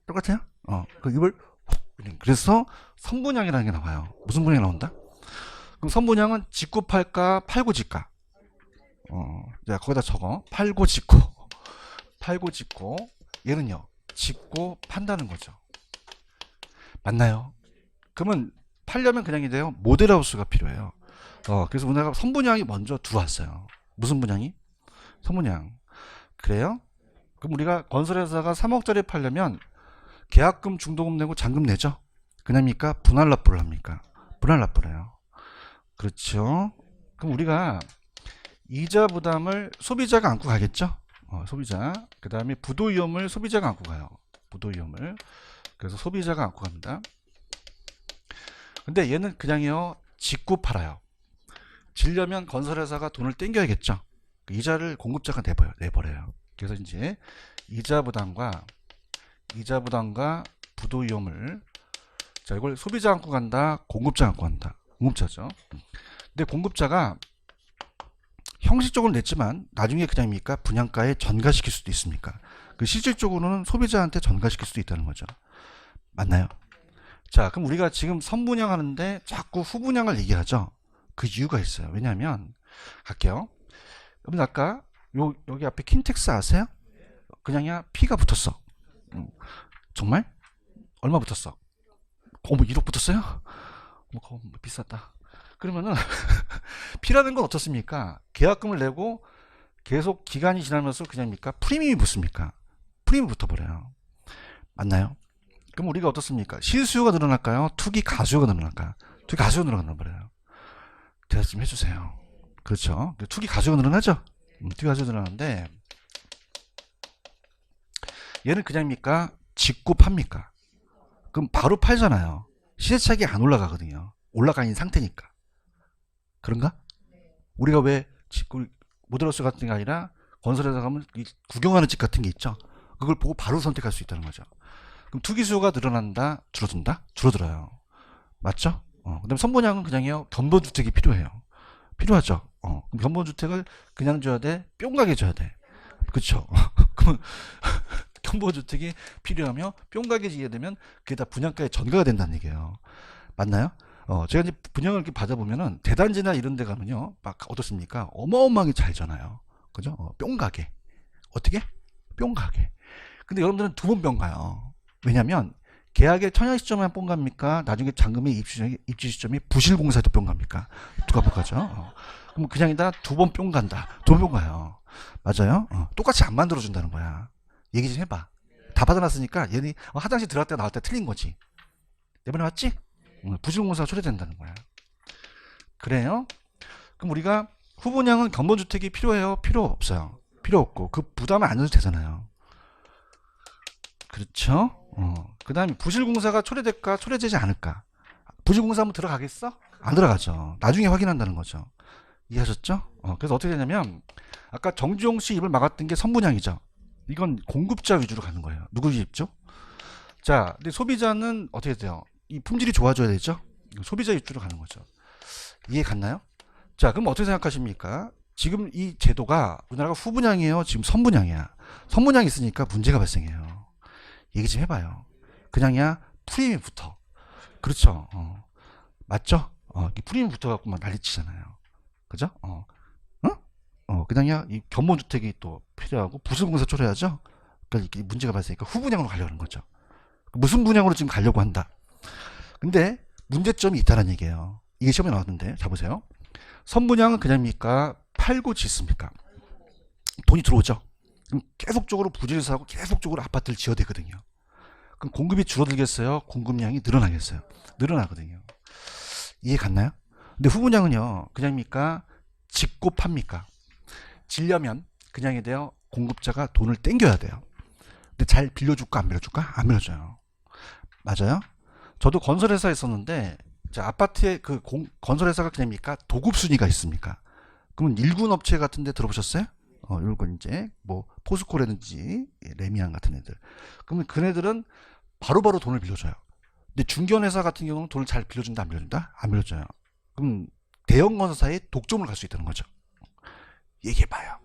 똑같아요? 그 입을 그래서 선분양이라는 게 나와요. 무슨 분양이 나온다? 그럼 선분양은 짓고 팔까, 팔고 짓까? 자, 거기다 적어. 팔고 짓고. 팔고 짓고. 얘는요, 짓고 판다는 거죠. 맞나요? 그러면 팔려면 그냥 이래요. 모델하우스가 필요해요. 그래서 우리나라가 선분양이 먼저 들어왔어요. 무슨 분양이? 선분양. 그래요? 그럼 우리가 건설회사가 3억짜리 팔려면 계약금, 중도금 내고 잔금 내죠? 그냥입니까? 분할 납부를 합니까? 분할 납부를 해요. 그렇죠? 그럼 우리가 이자 부담을 소비자가 안고 가겠죠? 소비자. 그 다음에 부도 위험을 소비자가 안고 가요. 부도 위험을. 그래서 소비자가 안고 갑니다. 근데 얘는 그냥요, 짓고 팔아요. 지려면 건설회사가 돈을 땡겨야겠죠? 이자를 공급자가 내버려요. 그래서 이제 이자 부담과 부도 위험을, 자, 이걸 소비자 안고 간다, 공급자 안고 간다. 공급자죠. 근데 공급자가 형식적으로 냈지만 나중에 그냥입니까? 분양가에 전가시킬 수도 있습니까? 그 실질적으로는 소비자한테 전가시킬 수도 있다는 거죠. 맞나요? 자, 그럼 우리가 지금 선분양하는데 자꾸 후분양을 얘기하죠. 그 이유가 있어요. 왜냐하면 갈게요. 여러분 아까 여기 앞에 킨텍스 아세요? 그냥야 P가 붙었어. 정말? 얼마 붙었어? 어머, 1억 붙었어요? 어머, 비쌌다. 그러면은 P라는 건 어떻습니까? 계약금을 내고 계속 기간이 지나면서 그냥입니까? 프리미엄이 붙습니까? 프리미엄이 붙어버려요. 맞나요? 그럼 우리가 어떻습니까? 실수요가 늘어날까요? 투기 가수요가 늘어날까요? 투기 가수요가 늘어나버려요. 대답 좀 해주세요. 그렇죠? 투기 가수요가 늘어나죠? 투기 가수요가 늘어나는데 얘는 그냥입니까? 짓고 팝니까? 그럼 바로 팔잖아요. 시세차익이 안 올라가거든요. 올라가 있는 상태니까. 그런가? 우리가 왜 모델하우스 같은 게 아니라 건설회사 가면 구경하는 집 같은 게 있죠. 그걸 보고 바로 선택할 수 있다는 거죠. 그럼 투기 수요가 늘어난다, 줄어든다? 줄어들어요. 맞죠? 그다음 선분양은 그냥요. 견본주택이 필요해요. 필요하죠. 그럼 견본주택을 그냥 줘야 돼? 뿅 가게 줘야 돼. 그쵸? 그러면 견본주택이 필요하며 뿅 가게 지게 되면 그게 다 분양가에 전가가 된다는 얘기예요. 맞나요? 제가 이제 분양을 이렇게 받아보면은 대단지나 이런 데 가면요. 막 어떻습니까? 어마어마하게 잘 잖아요. 그죠? 뿅 가게. 어떻게? 뿅 가게. 근데 여러분들은 두 번 뿅 가요. 왜냐면 계약의 청약 시점에만 뿅 갑니까? 나중에 잔금의 입지 시점이 부실공사에도 뿅 갑니까? 누가 뿅 가죠? 그럼 그냥이다 두 번 뿅 간다. 두 번 뿅 가요. 맞아요? 똑같이 안 만들어준다는 거야. 얘기 좀 해봐. 다 받아놨으니까 얘네 화장실 들어갈 때 나올 때 틀린 거지. 내번에 맞지? 부실공사가 초래된다는 거야. 그래요? 그럼 우리가 후분양은 견본주택이 필요해요? 필요 없어요. 필요 없고 그 부담을 안 해도 되잖아요. 그렇죠? 그 다음에 부실공사가 초래될까 초래되지 않을까? 부실공사 한번 들어가겠어? 안 들어가죠. 나중에 확인한다는 거죠. 이해하셨죠? 그래서 어떻게 되냐면 아까 정주영 씨 입을 막았던 게 선분양이죠. 이건 공급자 위주로 가는 거예요. 누구 입죠? 자, 근데 소비자는 어떻게 돼요? 이 품질이 좋아져야 되죠? 소비자 위주로 가는 거죠. 이해 갔나요? 자, 그럼 어떻게 생각하십니까? 지금 이 제도가 우리나라가 후분양이에요? 지금 선분양이야? 선분양이 있으니까 문제가 발생해요. 얘기 좀 해봐요. 그냥이야 프리미엄이 붙어. 그렇죠? 맞죠? 프리미엄 붙어갖고 막 난리치잖아요. 그죠? 그냥이야 이 견본주택이 또 필요하고 부실공사 초래하죠? 그러니까 이게 문제가 발생하니까 후분양으로 가려는 거죠. 무슨 분양으로 지금 가려고 한다. 근데 문제점이 있다는 얘기예요. 이게 시험에 나왔는데 자 보세요. 선분양은 그냥입니까? 팔고 짓습니까? 돈이 들어오죠. 그럼 계속적으로 부지를 사고 계속적으로 아파트를 지어야 되거든요. 그럼 공급이 줄어들겠어요? 공급량이 늘어나겠어요? 늘어나거든요. 이해 갔나요? 근데 후분양은요. 그냥입니까? 짓고 팝니까? 지려면 그냥이 돼요. 공급자가 돈을 땡겨야 돼요. 근데 잘 빌려줄까 안 빌려줄까? 안 빌려줘요. 맞아요? 저도 건설회사에 있었는데 아파트에 그 건설회사가 그냥입니까? 도급순위가 있습니까? 그러면 일군 업체 같은 데 들어보셨어요? 이런 건 이제 뭐 포스코라든지 레미안 같은 애들. 그러면 그네들은 바로바로 돈을 빌려줘요. 근데 중견회사 같은 경우는 돈을 잘 빌려준다 안 빌려준다? 안 빌려줘요. 그럼 대형 건설사에 독점을 갈 수 있다는 거죠. 얘기해봐요.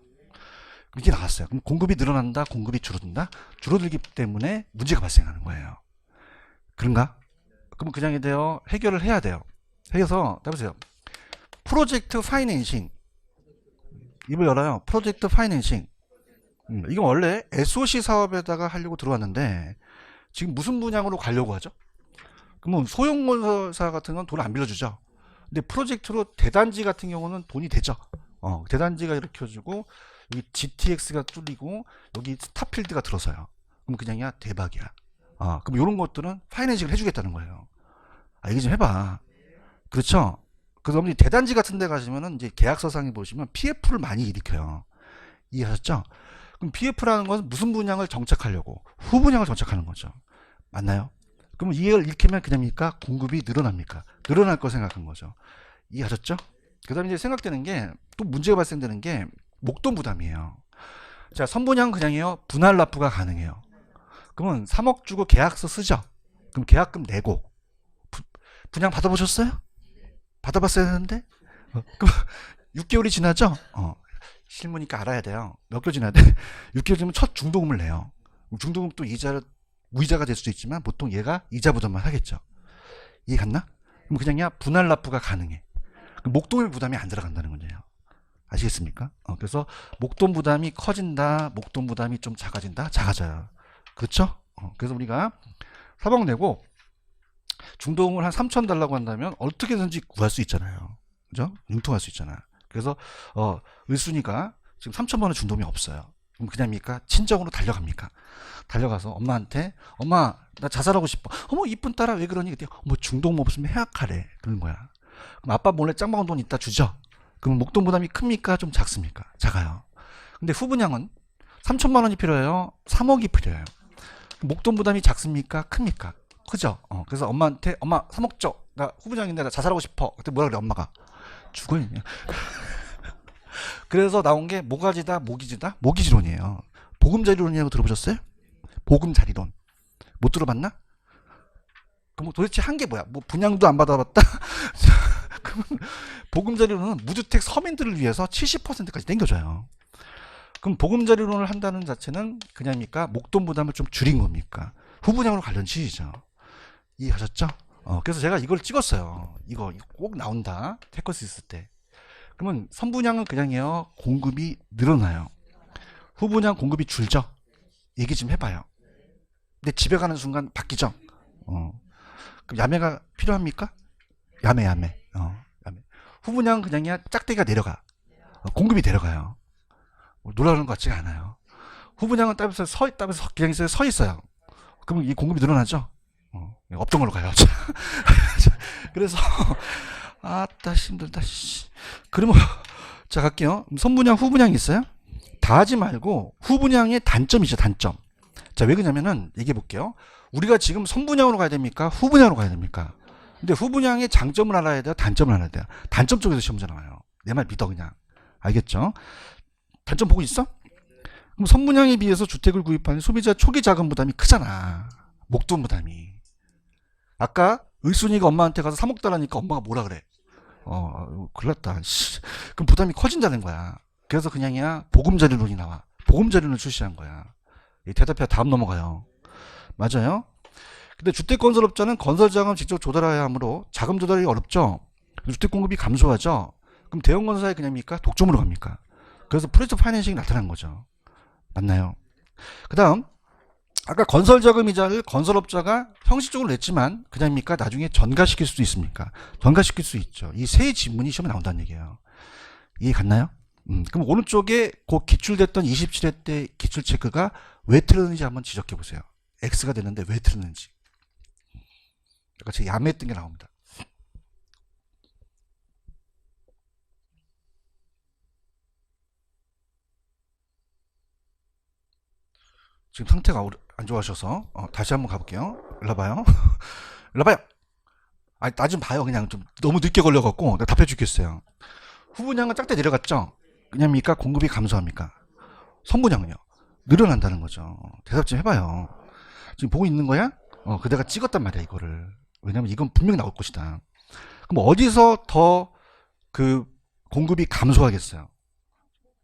이게 나왔어요. 그럼 공급이 늘어난다, 공급이 줄어든다? 줄어들기 때문에 문제가 발생하는 거예요. 그런가? 그럼 그냥이 돼요. 해결을 해야 돼요. 해서 해보세요. 프로젝트 파이낸싱. 입을 열어요. 프로젝트 파이낸싱. 이건 원래 SOC 사업에다가 하려고 들어왔는데 지금 무슨 분양으로 가려고 하죠? 그러면 소형건설사 같은 건 돈 안 빌려주죠. 근데 프로젝트로 대단지 같은 경우는 돈이 되죠. 대단지가 이렇게 켜주고 여기 GTX가 뚫리고 여기 스타필드가 들어서요. 그럼 그냥이야 대박이야. 그럼 이런 것들은 파이낸싱을 해주겠다는 거예요. 얘기 좀 해봐. 그렇죠? 그래서 대단지 같은 데 가시면은 이제 계약서상에 보시면 PF를 많이 일으켜요. 이해하셨죠? 그럼 PF라는 것은 무슨 분양을 정착하려고? 후분양을 정착하는 거죠. 맞나요? 그럼 이해를 일으키면 그냥입니까? 공급이 늘어납니까? 늘어날 거 생각한 거죠. 이해하셨죠? 그 다음에 이제 생각되는 게 또 문제가 발생되는 게 목돈 부담이에요. 자, 선분양 그냥이요. 분할 납부가 가능해요. 그러면 3억 주고 계약서 쓰죠. 그럼 계약금 내고 분양 받아보셨어요? 받아봤어야 되는데? 그럼 6개월이 지나죠? 실무니까 알아야 돼요. 몇 개월 지나야 돼? 6개월 지나면 첫 중도금을 내요. 중도금 또 무이자가 될 수도 있지만 보통 얘가 이자 부담만 하겠죠. 이해 갔나? 그럼 그냥이야 분할 납부가 가능해. 목돈 부담이 안 들어간다는 거예요. 아시겠습니까? 그래서 목돈 부담이 커진다, 목돈 부담이 좀 작아진다, 작아져요. 그렇죠? 그래서 우리가 3억 내고 중도금을 한 3천 달라고 한다면 어떻게든지 구할 수 있잖아요. 그죠? 융통할 수 있잖아. 그래서 을순이가 지금 3천만 원 중도금이 없어요. 그럼 그냥입니까? 친정으로 달려갑니까? 달려가서 엄마한테 엄마 나 자살하고 싶어. 어머 이쁜 딸아 왜 그러니? 그때 뭐 중도금 없으면 해약하래. 그런 거야. 그럼 아빠 몰래 짱 먹은 돈 이따 주죠. 그럼 목돈 부담이 큽니까? 좀 작습니까? 작아요. 근데 후분양은 3천만 원이 필요해요. 3억이 필요해요. 목돈 부담이 작습니까? 큽니까? 크죠? 그래서 엄마한테 엄마 3억 줘. 나 후부장인데 나 자살하고 싶어. 그때 뭐라 그래 엄마가? 죽어있냐? 그래서 나온 게 모가지다 모기지다 모기지론이에요. 보금자리론이라고 들어보셨어요? 보금자리론 못 들어봤나? 그럼 도대체 한 게 뭐야? 뭐 분양도 안 받아봤다? 그러면 보금자리론은 무주택 서민들을 위해서 70%까지 땡겨줘요. 그럼 보금자리론을 한다는 자체는 그냥입니까? 목돈 부담을 좀 줄인 겁니까? 후분양으로 관련 취지죠. 이해하셨죠? 그래서 제가 이걸 찍었어요. 이거 꼭 나온다. 테커스 있을 때. 그러면 선분양은 그냥이요. 공급이 늘어나요. 후분양 공급이 줄죠? 얘기 좀 해봐요. 근데 집에 가는 순간 바뀌죠? 그럼 야매가 필요합니까? 야매. 야매. 후분양 그냥이야. 짝대기가 내려가. 공급이 내려가요. 놀라는 것 같지가 않아요. 후분양은 따면서 그냥 서 있어요. 그러면 이 공급이 늘어나죠? 없던 걸로 가요. 그래서 아따 힘들다. 그러면 자 갈게요. 선분양 후분양이 있어요? 다 하지 말고 후분양의 단점이죠. 단점. 자 왜 그러냐면은 얘기해 볼게요. 우리가 지금 선분양으로 가야 됩니까? 후분양으로 가야 됩니까? 근데 후분양의 장점을 알아야 돼요? 단점을 알아야 돼요? 단점 쪽에서 시험 문제 나와요. 내 말 믿어 그냥. 알겠죠? 단점 보고 있어? 그럼 선분양에 비해서 주택을 구입하는 소비자 초기 자금 부담이 크잖아. 목돈 부담이. 아까 을순이가 엄마한테 가서 3억 달라니까 엄마가 뭐라 그래? 큰일 났다. 그럼 부담이 커진다는 거야. 그래서 그냥이야 보금자리론이 나와. 보금자리론을 출시한 거야. 대답해야 다음 넘어가요. 맞아요? 근데 주택건설업자는 건설자금 직접 조달해야 하므로 자금 조달이 어렵죠. 주택 공급이 감소하죠. 그럼 대형건설사에 그냥입니까? 독점으로 갑니까? 그래서 프로젝트 파이낸싱이 나타난 거죠. 맞나요? 그 다음 아까 건설자금 이자를 건설업자가 형식적으로 냈지만 그냥입니까? 나중에 전가시킬 수도 있습니까? 전가시킬 수 있죠. 이 세 지문이 시험에 나온다는 얘기예요. 이해 갔나요? 그럼 오른쪽에 그 기출됐던 27회 때 기출 체크가 왜 틀렸는지 한번 지적해 보세요. X가 됐는데 왜 틀렸는지. 약간 제가 야매했던 게 나옵니다. 지금 상태가 안 좋아하셔서 다시 한번 가볼게요. 일로 와봐요. 일로 와봐요. 아니 나 좀 봐요. 그냥 좀 너무 늦게 걸려갖고 내가 답해 주겠어요. 후분양은 짝대 내려갔죠? 그냥입니까? 공급이 감소합니까? 선분양은요? 늘어난다는 거죠. 대답 좀 해봐요. 지금 보고 있는 거야? 그대가 찍었단 말이야 이거를. 왜냐면 이건 분명히 나올 것이다. 그럼 어디서 더 그 공급이 감소하겠어요?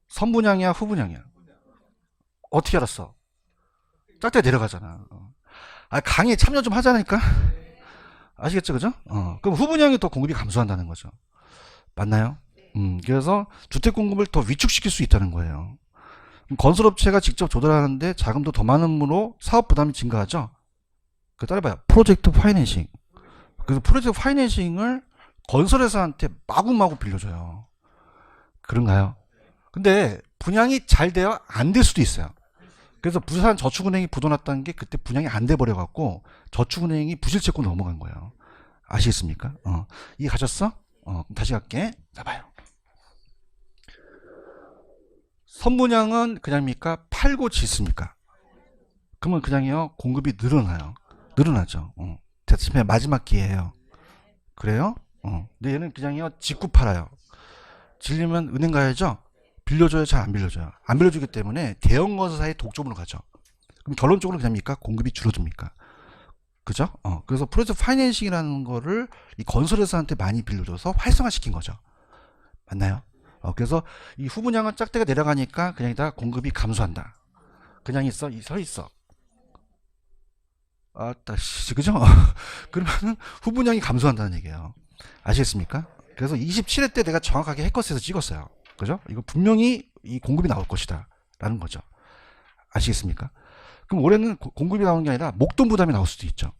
선분양이야 후분양이야? 어떻게 알았어? 짝대 내려가잖아. 강의에 참여 좀 하자니까. 아시겠죠, 그죠? 그럼 후분양이 더 공급이 감소한다는 거죠. 맞나요? 그래서 주택 공급을 더 위축시킬 수 있다는 거예요. 건설업체가 직접 조달하는데 자금도 더 많음으로 사업 부담이 증가하죠. 그 따라봐요. 프로젝트 파이낸싱. 그래서 프로젝트 파이낸싱을 건설회사한테 마구마구 빌려줘요. 그런가요? 근데 분양이 잘 돼야 안 될 수도 있어요. 그래서 부산 저축은행이 부도났다는 게 그때 분양이 안 돼 버려갖고 저축은행이 부실채권 넘어간 거예요. 아시겠습니까? 이해 가셨어? 다시 갈게. 자 봐요. 선분양은 그냥입니까? 팔고 짓습니까? 그러면 그냥이요 공급이 늘어나요. 늘어나죠. 대체의 마지막 기회예요. 그래요? 근데 얘는 그냥이요 짓고 팔아요. 질리면 은행 가야죠. 빌려줘요? 잘 안 빌려줘요? 안 빌려주기 때문에 대형건설사의 독점으로 가죠. 그럼 결론적으로 그냥입니까? 공급이 줄어듭니까? 그죠? 그래서 프로젝트 파이낸싱이라는 거를 이 건설회사한테 많이 빌려줘서 활성화시킨 거죠. 맞나요? 그래서 이 후분양은 짝대가 내려가니까 그냥 다 공급이 감소한다. 그냥 서 있어. 아따, 그죠? 그러면은 후분양이 감소한다는 얘기예요. 아시겠습니까? 그래서 27회 때 내가 정확하게 해커스에서 찍었어요. 그죠? 이거 분명히 이 공급이 나올 것이다. 라는 거죠. 아시겠습니까? 그럼 올해는 공급이 나오는 게 아니라 목돈 부담이 나올 수도 있죠.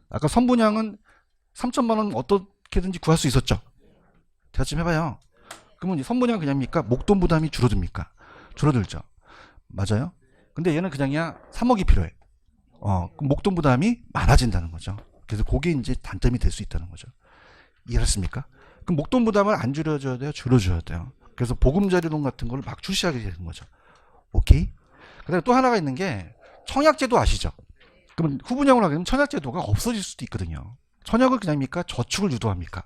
아까 선분양은 3천만 원 어떻게든지 구할 수 있었죠. 대답 좀 해봐요. 그러면 선분양 그냥입니까? 목돈 부담이 줄어듭니까? 줄어들죠. 맞아요? 근데 얘는 그냥이야 3억이 필요해. 그럼 목돈 부담이 많아진다는 거죠. 그래서 그게 이제 단점이 될 수 있다는 거죠. 이해했습니까? 그럼 목돈 부담을 안 줄여줘야 돼요? 줄여줘야 돼요. 그래서 보금자리론 같은 걸 막 출시하게 되는 거죠. 오케이? 그 다음에 또 하나가 있는 게 청약제도 아시죠? 그럼 그러면 후분양으로 하게 되면 청약제도가 없어질 수도 있거든요. 청약을 그냥입니까? 저축을 유도합니까?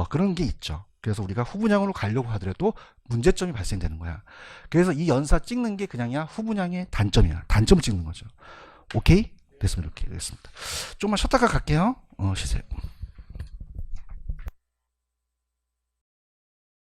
그런 게 있죠. 그래서 우리가 후분양으로 가려고 하더라도 문제점이 발생되는 거야. 그래서 이 연사 찍는 게 그냥이야 후분양의 단점이야. 단점을 찍는 거죠. 오케이? 됐으면 이렇게 되겠습니다. 조금만 쉬었다가 갈게요. 쉬세요.